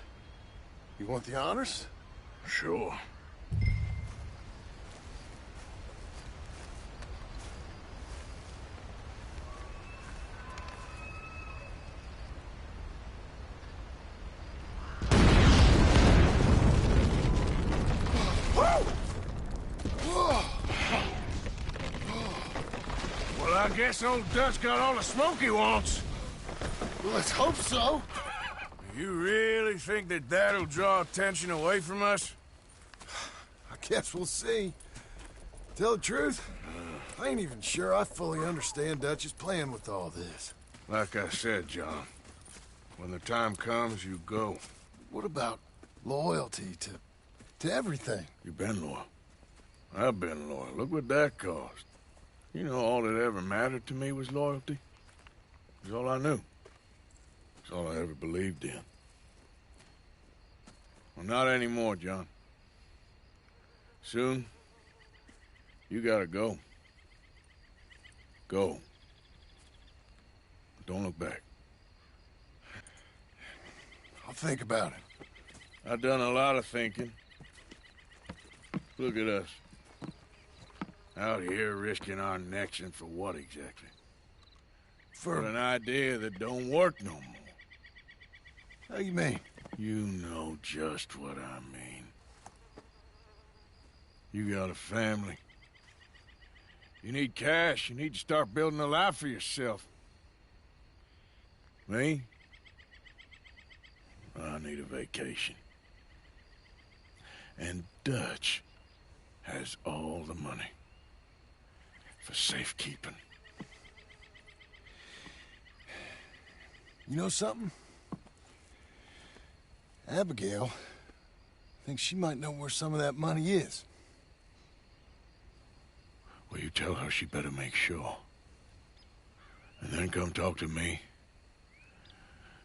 S3: You want the honors?
S2: Sure.
S13: Well, I guess old Dutch got all the smoke he wants.
S3: Well, let's hope so.
S2: You really think that that'll draw attention away from us?
S3: I guess we'll see. Tell the truth, I ain't even sure I fully understand Dutch's plan with all this.
S2: Like I said, John, when the time comes, you go.
S3: What about loyalty to everything?
S2: You've been loyal. I've been loyal. Look what that cost. You know, all that ever mattered to me was loyalty. It was all I knew. It's all I ever believed in. Well, not anymore, John. Soon, you gotta go. Go. Don't look back.
S3: I'll think about it.
S2: I've done a lot of thinking. Look at us. Out here risking our necks, and for what exactly? For an idea that don't work no more.
S3: How you mean?
S2: You know just what I mean. You got a family. You need cash. You need to start building a life for yourself. Me? I need a vacation. And Dutch has all the money for safekeeping.
S3: You know something? Abigail thinks she might know where some of that money is.
S2: Well, you tell her she better make sure. And then come talk to me.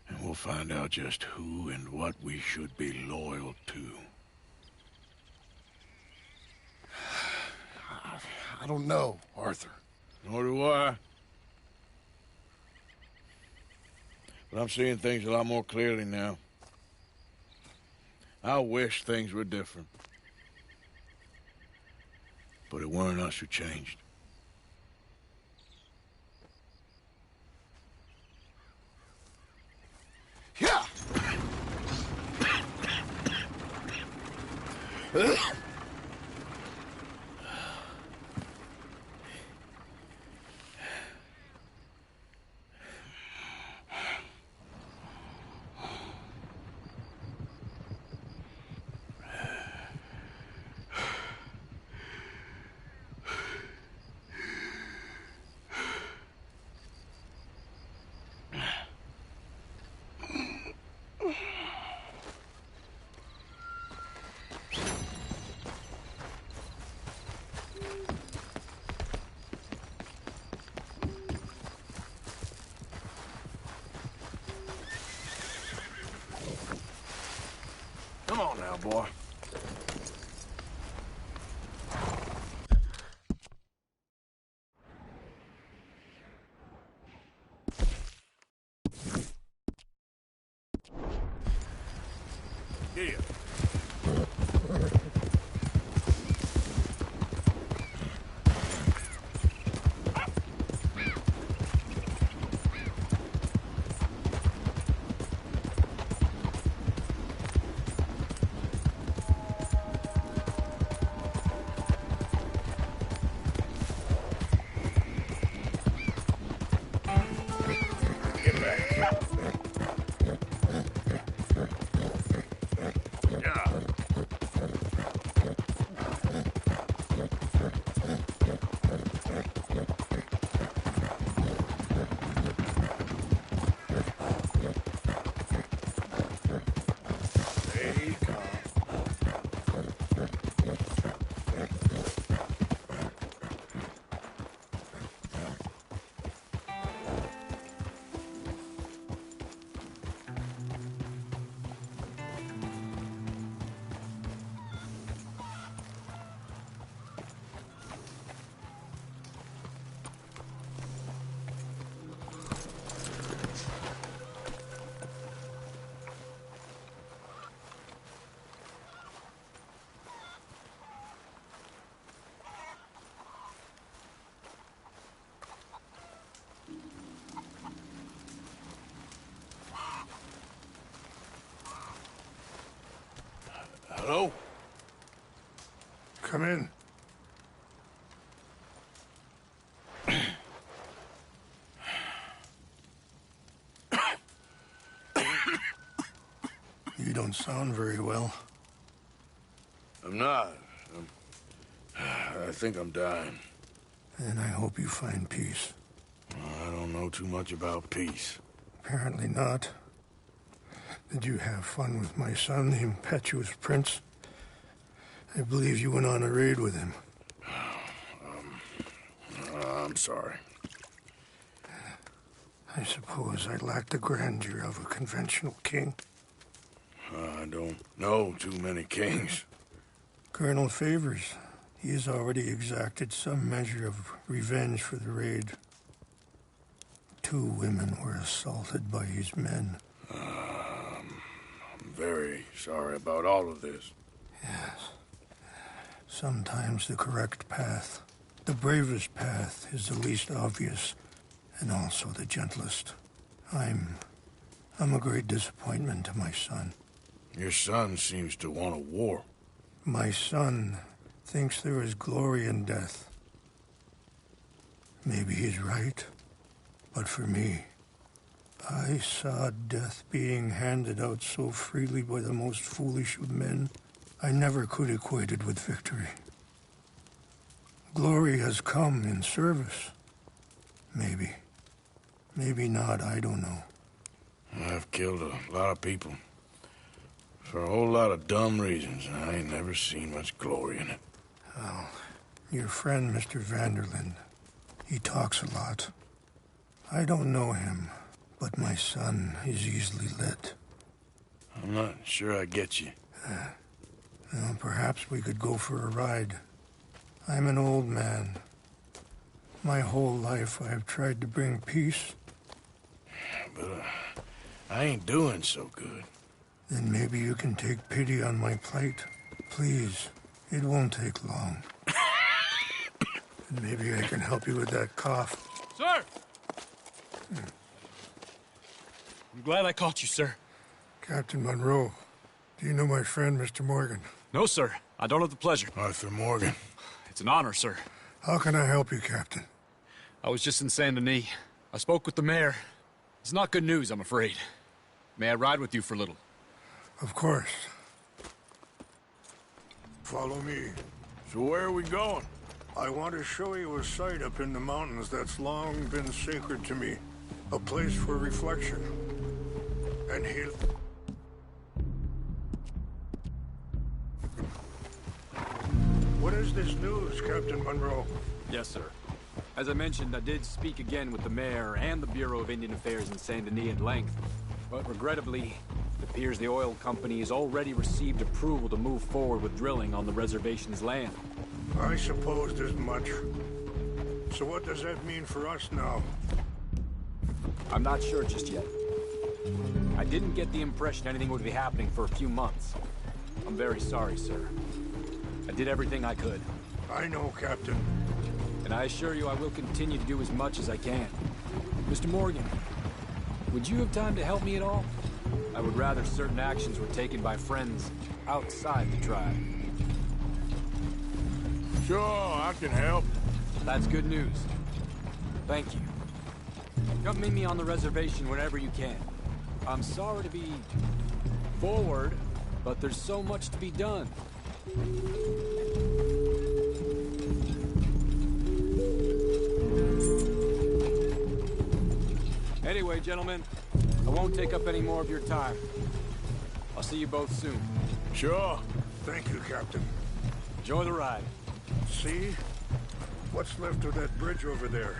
S2: And we'll find out just who and what we should be loyal to.
S3: I don't know, Arthur.
S2: Nor do I. But I'm seeing things a lot more clearly now. I wish things were different. But it weren't us who changed.
S3: Yeah!
S2: Come on now, boy. Yeah. Hello?
S13: Come in. You don't sound very well.
S2: I'm not. I think I'm dying.
S13: And I hope you find peace.
S2: I don't know too much about peace.
S13: Apparently not. Did you have fun with my son, the impetuous prince? I believe you went on a raid with him.
S2: I'm sorry.
S13: I suppose I lack the grandeur of a conventional king.
S2: I don't know too many kings.
S13: Colonel Favors, he has already exacted some measure of revenge for the raid. 2 women were assaulted by his men.
S2: I'm very sorry about all of this.
S13: Yes. Sometimes the correct path, the bravest path, is the least obvious, and also the gentlest. I'm a great disappointment to my son.
S2: Your son seems to want a war.
S13: My son thinks there is glory in death. Maybe he's right, but for me, I saw death being handed out so freely by the most foolish of men, I never could equate it with victory. Glory has come in service. Maybe. Maybe not, I don't know.
S2: I've killed a lot of people. For a whole lot of dumb reasons, and I ain't never seen much glory in it.
S13: Well, your friend, Mr. Vanderlyn, he talks a lot. I don't know him, but my son is easily led.
S2: I'm not sure I get you.
S13: Well, perhaps we could go for a ride. I'm an old man. My whole life I have tried to bring peace.
S2: But I ain't doing so good.
S13: Then maybe you can take pity on my plight. Please, it won't take long. And maybe I can help you with that cough.
S1: Sir! I'm glad I caught you, sir.
S13: Captain Monroe, do you know my friend, Mr. Morgan?
S17: No, sir. I don't have the pleasure.
S2: Arthur Morgan.
S17: It's an honor, sir.
S13: How can I help you, Captain?
S17: I was just in Saint Denis. I spoke with the mayor. It's not good news, I'm afraid. May I ride with you for a little?
S13: Of course. Follow me.
S2: So where are we going?
S13: I want to show you a site up in the mountains that's long been sacred to me. A place for reflection. And heal. What is this news, Captain Monroe?
S17: Yes, sir. As I mentioned, I did speak again with the mayor and the Bureau of Indian Affairs in Saint Denis at length. But regrettably, it appears the oil company has already received approval to move forward with drilling on the reservation's land.
S13: I supposed as much. So what does that mean for us now?
S17: I'm not sure just yet. I didn't get the impression anything would be happening for a few months. I'm very sorry, sir. I did everything I could.
S13: I know, Captain.
S17: And I assure you I will continue to do as much as I can. Mr. Morgan, would you have time to help me at all? I would rather certain actions were taken by friends outside the tribe.
S2: Sure, I can help.
S17: That's good news. Thank you. Come meet me on the reservation whenever you can. I'm sorry to be forward, but there's so much to be done. Anyway, gentlemen, I won't take up any more of your time. I'll see you both soon.
S2: Sure.
S13: Thank you, Captain.
S17: Enjoy the ride.
S13: See? What's left of that bridge over there?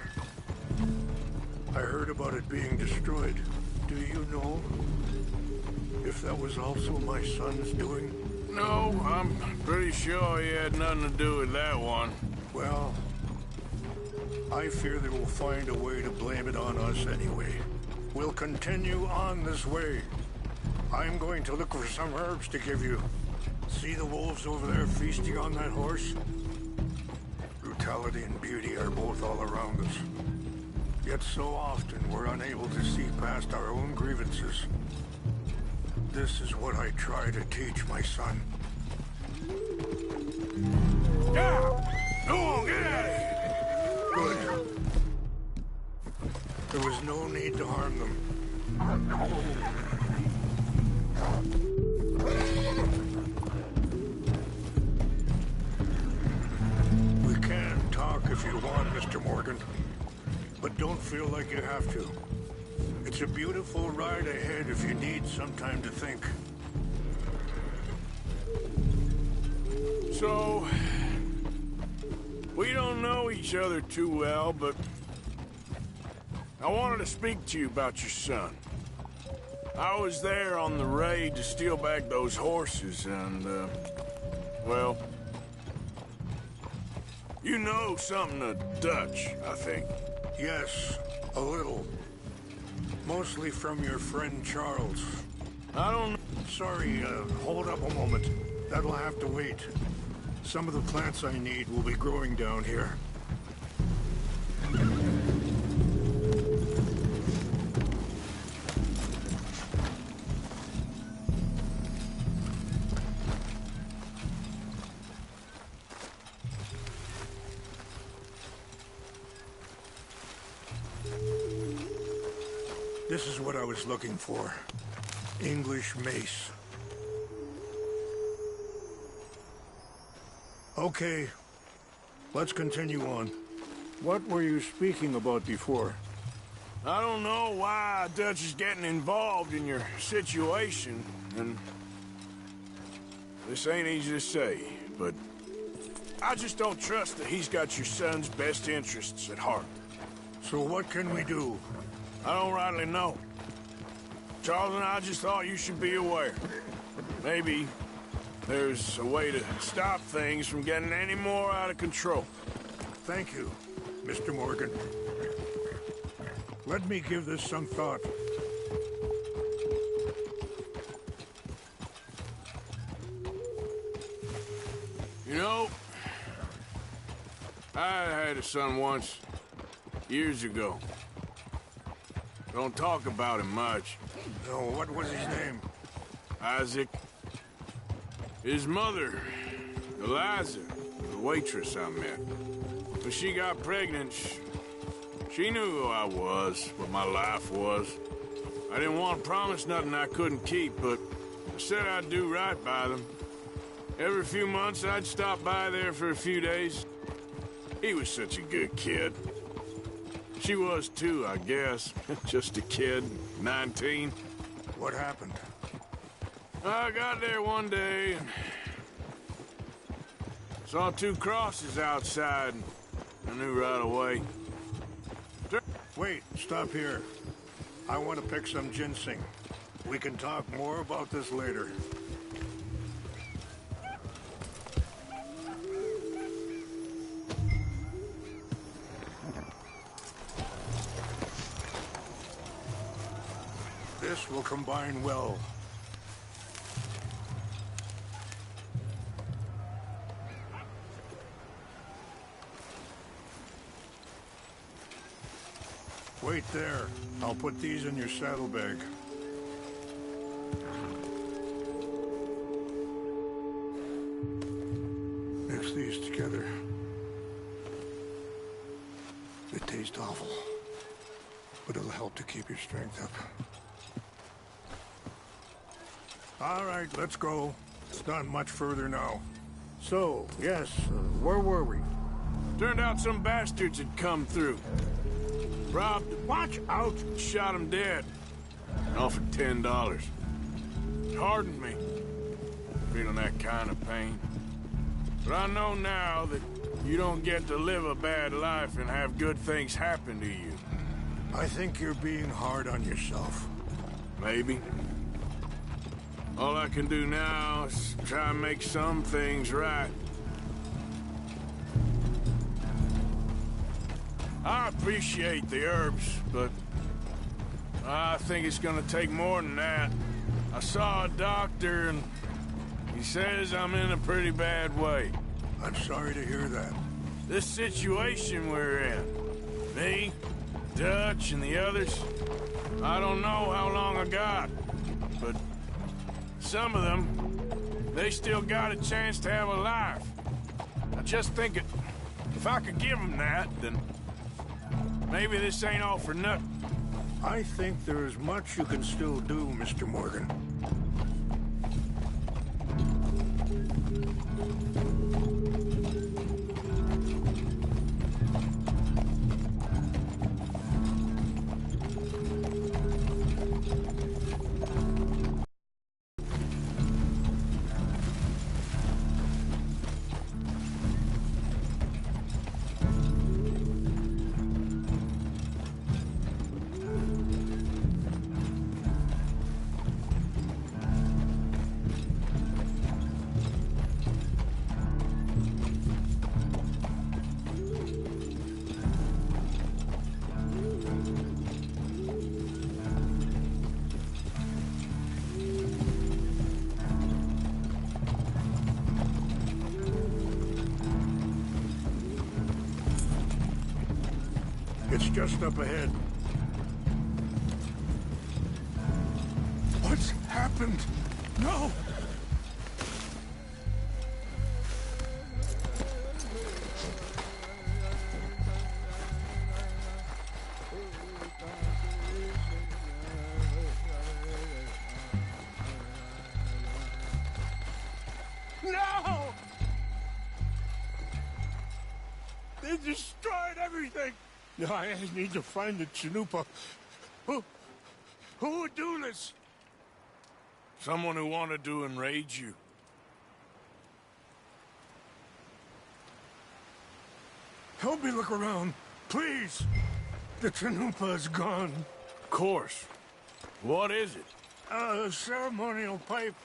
S13: I heard about it being destroyed. Do you know if that was also my son's doing?
S2: No, I'm pretty sure he had nothing to do with that one.
S13: Well, I fear they will find a way to blame it on us anyway. We'll continue on this way. I'm going to look for some herbs to give you. See the wolves over there feasting on that horse? Brutality and beauty are both all around us. Yet so often we're unable to see past our own grievances. This is what I try to teach my son.
S2: Yeah! Go on, get out of here! Good. There was no need to harm them. We can talk if you want, Mr. Morgan. But don't feel like you have to. It's a beautiful ride ahead if you need some time to think.
S18: So, we don't know each other too well, but I wanted to speak to you about your son. I was there on the raid to steal back those horses, and, well, you know something of Dutch, I think.
S2: Yes, a little. Mostly from your friend Charles.
S18: I don't...
S2: Sorry, hold up a moment. That'll have to wait. Some of the plants I need will be growing down here. This is what I was looking for. English mace. Okay, let's continue on. What were you speaking about before?
S18: I don't know why Dutch is getting involved in your situation, and this ain't easy to say, but I just don't trust that he's got your son's best interests at heart.
S2: So what can we do?
S18: I don't rightly know. Charles and I just thought you should be aware. Maybe there's a way to stop things from getting any more out of control.
S2: Thank you, Mr. Morgan. Let me give this some thought.
S18: You know, I had a son once, years ago. Don't talk about him much.
S2: No, what was his name?
S18: Isaac. His mother, Eliza, the waitress I met. When she got pregnant, she knew who I was, what my life was. I didn't want to promise nothing I couldn't keep, but I said I'd do right by them. Every few months, I'd stop by there for a few days. He was such a good kid. She was too, I guess. Just a kid, 19.
S2: What happened?
S18: I got there one day and saw two crosses outside, and I knew right away.
S2: Wait, stop here. I want to pick some ginseng. We can talk more about this later. This will combine well. Wait there. I'll put these in your saddlebag. Mix these together. They taste awful, but it'll help to keep your strength up. All right, let's go. It's not much further now. So, yes, where were we?
S18: Turned out some bastards had come through. Robbed him.
S2: Watch out!
S18: Shot him dead. And offered $10. It hardened me, feeling that kind of pain. But I know now that you don't get to live a bad life and have good things happen to you.
S2: I think you're being hard on yourself.
S18: Maybe. All I can do now is try and make some things right. I appreciate the herbs, but I think it's gonna take more than that. I saw a doctor and he says I'm in a pretty bad way.
S2: I'm sorry to hear that.
S18: This situation we're in, me, Dutch, and the others, I don't know how long I got, but some of them, they still got a chance to have a life. I just think if I could give him that, then maybe this ain't all for nothing.
S13: I think there is much you can still do, Mr. Morgan. It's just up ahead.
S15: What's happened? No!
S13: No! They destroyed everything! No, I need to find the Chanupa. Who would do this?
S18: Someone who wanted to enrage you.
S13: Help me look around, please. The Chanupa is gone.
S18: Of course. What is it?
S13: A ceremonial pipe.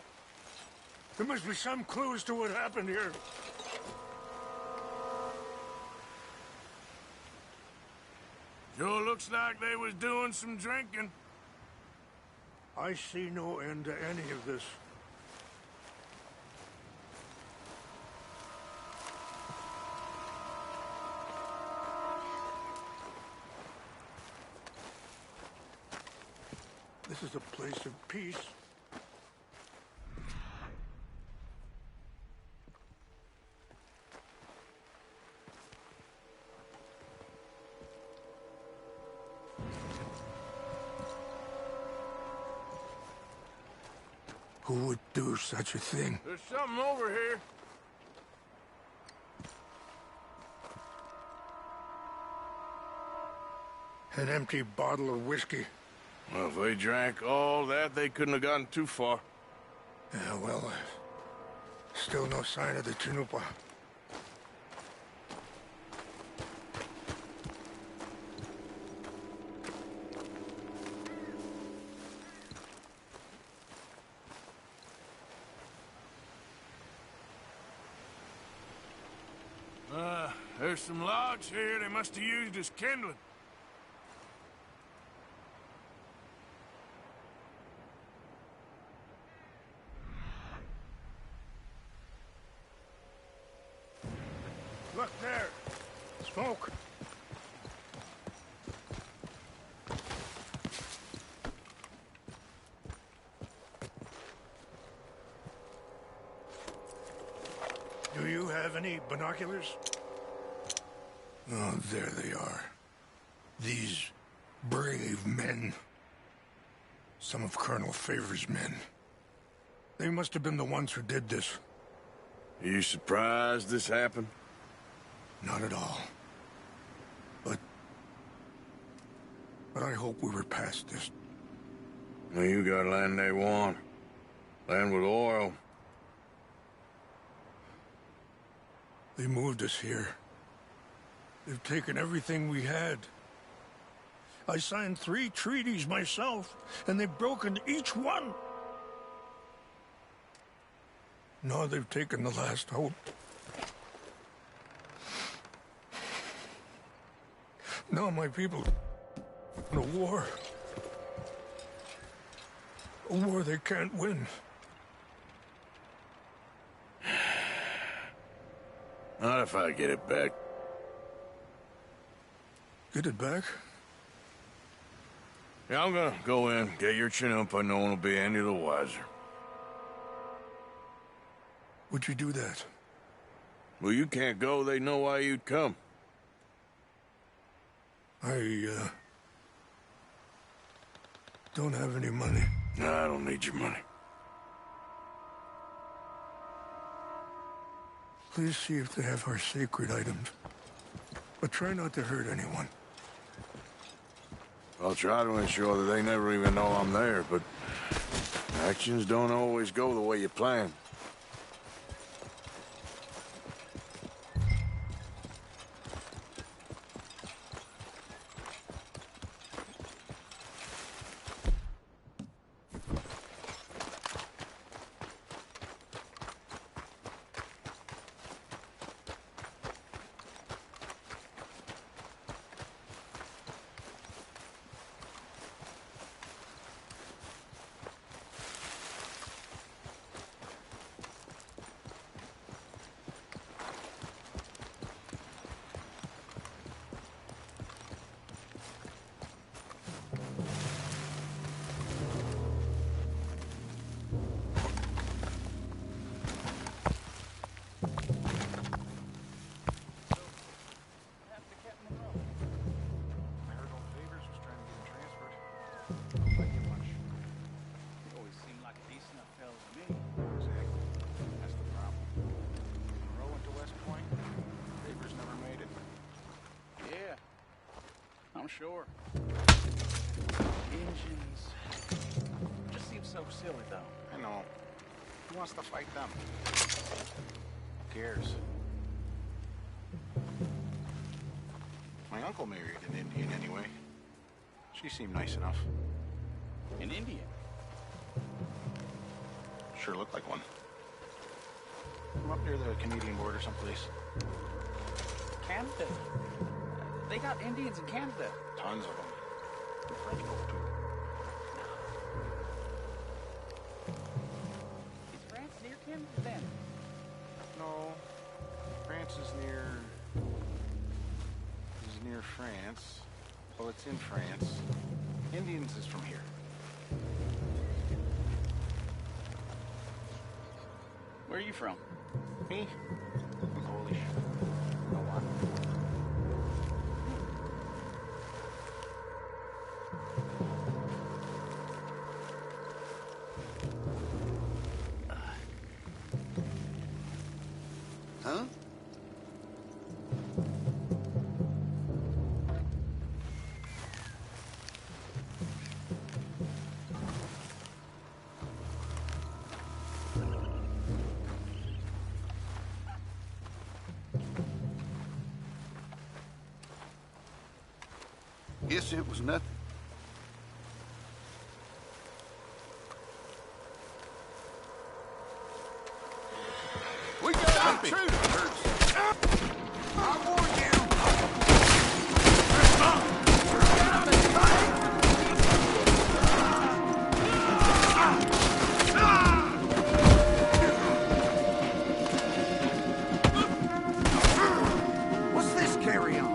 S13: There must be some clues to what happened here.
S18: Sure looks like they was doing some drinking.
S13: I see no end to any of this. This is a place of peace. Who would do such a thing?
S18: There's something over here.
S13: An empty bottle of whiskey.
S18: Well, if they drank all that, they couldn't have gotten too far.
S13: Yeah, well, still no sign of the Chanupa.
S18: There's some logs here they must have used as kindling.
S13: Look there. Smoke. Do you have any binoculars? Oh, there they are. These brave men. Some of Colonel Favor's men. They must have been the ones who did this.
S18: Are you surprised this happened?
S13: Not at all. But I hope we were past this.
S18: Well, you got land they want. Land with oil.
S13: They moved us here. They've taken everything we had. I signed 3 treaties myself, and they've broken each one. Now they've taken the last hope. Now my people in a war. A war they can't win.
S18: Not if I get it back.
S13: Get it back?
S18: Yeah, I'm gonna go in, get your Chanupa, no one will be any the wiser.
S13: Would you do that?
S18: Well, you can't go. They know why you'd come.
S13: I, don't have any money.
S18: No, I don't need your money.
S13: Please see if they have our sacred items. But try not to hurt anyone.
S18: I'll try to ensure that they never even know I'm there, but actions don't always go the way you plan.
S19: Sure. Engines. Just seems so silly, though.
S20: I know. Who wants to fight them? Who cares? My uncle married an Indian anyway. She seemed nice enough.
S19: An Indian?
S20: Sure looked like one. From up near the Canadian border someplace.
S19: Canada? They got Indians in Canada.
S20: Tons of them. The French folk too.
S19: Is France near Canada then?
S20: No. France is near France. Well, it's in France. Indians is from here.
S19: Where are you from?
S20: Me? I'm Polish. No what?
S10: Huh?
S15: Guess it was nothing.
S18: We got intruders! I warned you!
S6: What's this carry on?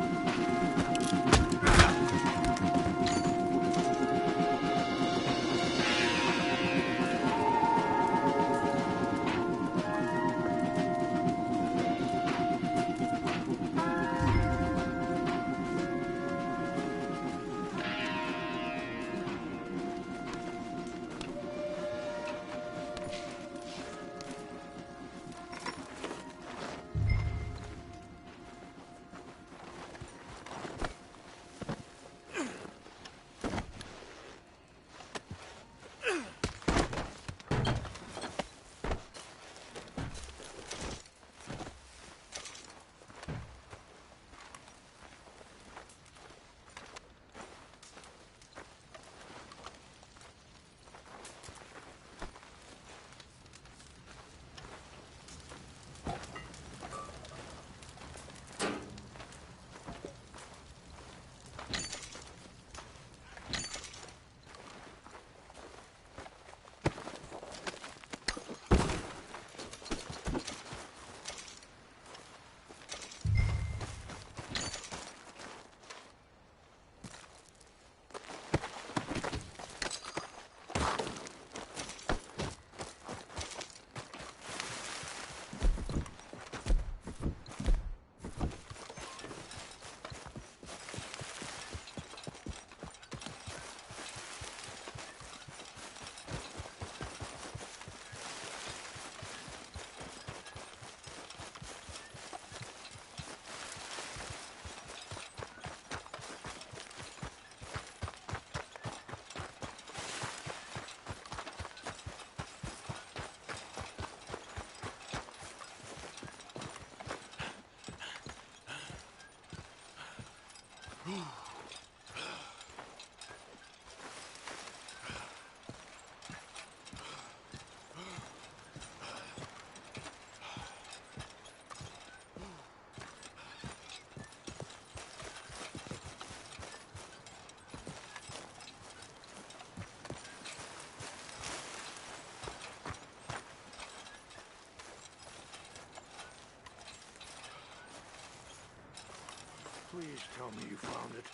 S3: Please tell me you found it.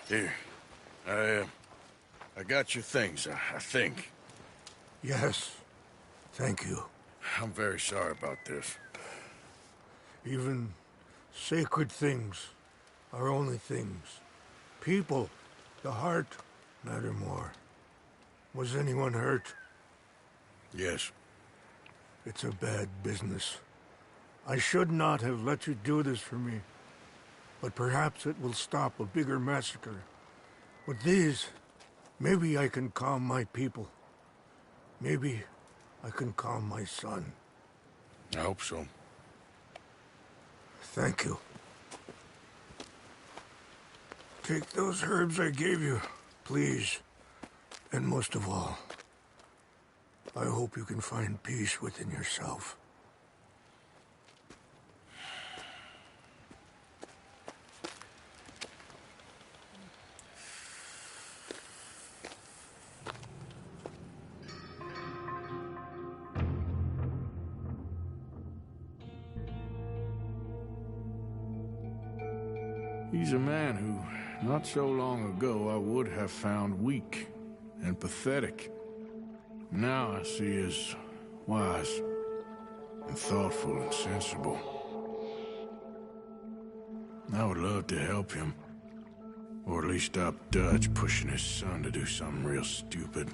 S2: Here. I got your things, I think.
S3: Yes. Thank you.
S2: I'm very sorry about this.
S3: Even sacred things are only things. People, the heart, matter more. Was anyone hurt?
S2: Yes.
S3: It's a bad business. I should not have let you do this for me. But perhaps it will stop a bigger massacre. With these, maybe I can calm my people. Maybe I can calm my son.
S2: I hope so.
S3: Thank you. Take those herbs I gave you, please. And most of all, I hope you can find peace within yourself.
S18: He's a man who, not so long ago, I would have found weak and pathetic. Now I see as wise and thoughtful and sensible. I would love to help him, or at least stop Dutch pushing his son to do something real stupid.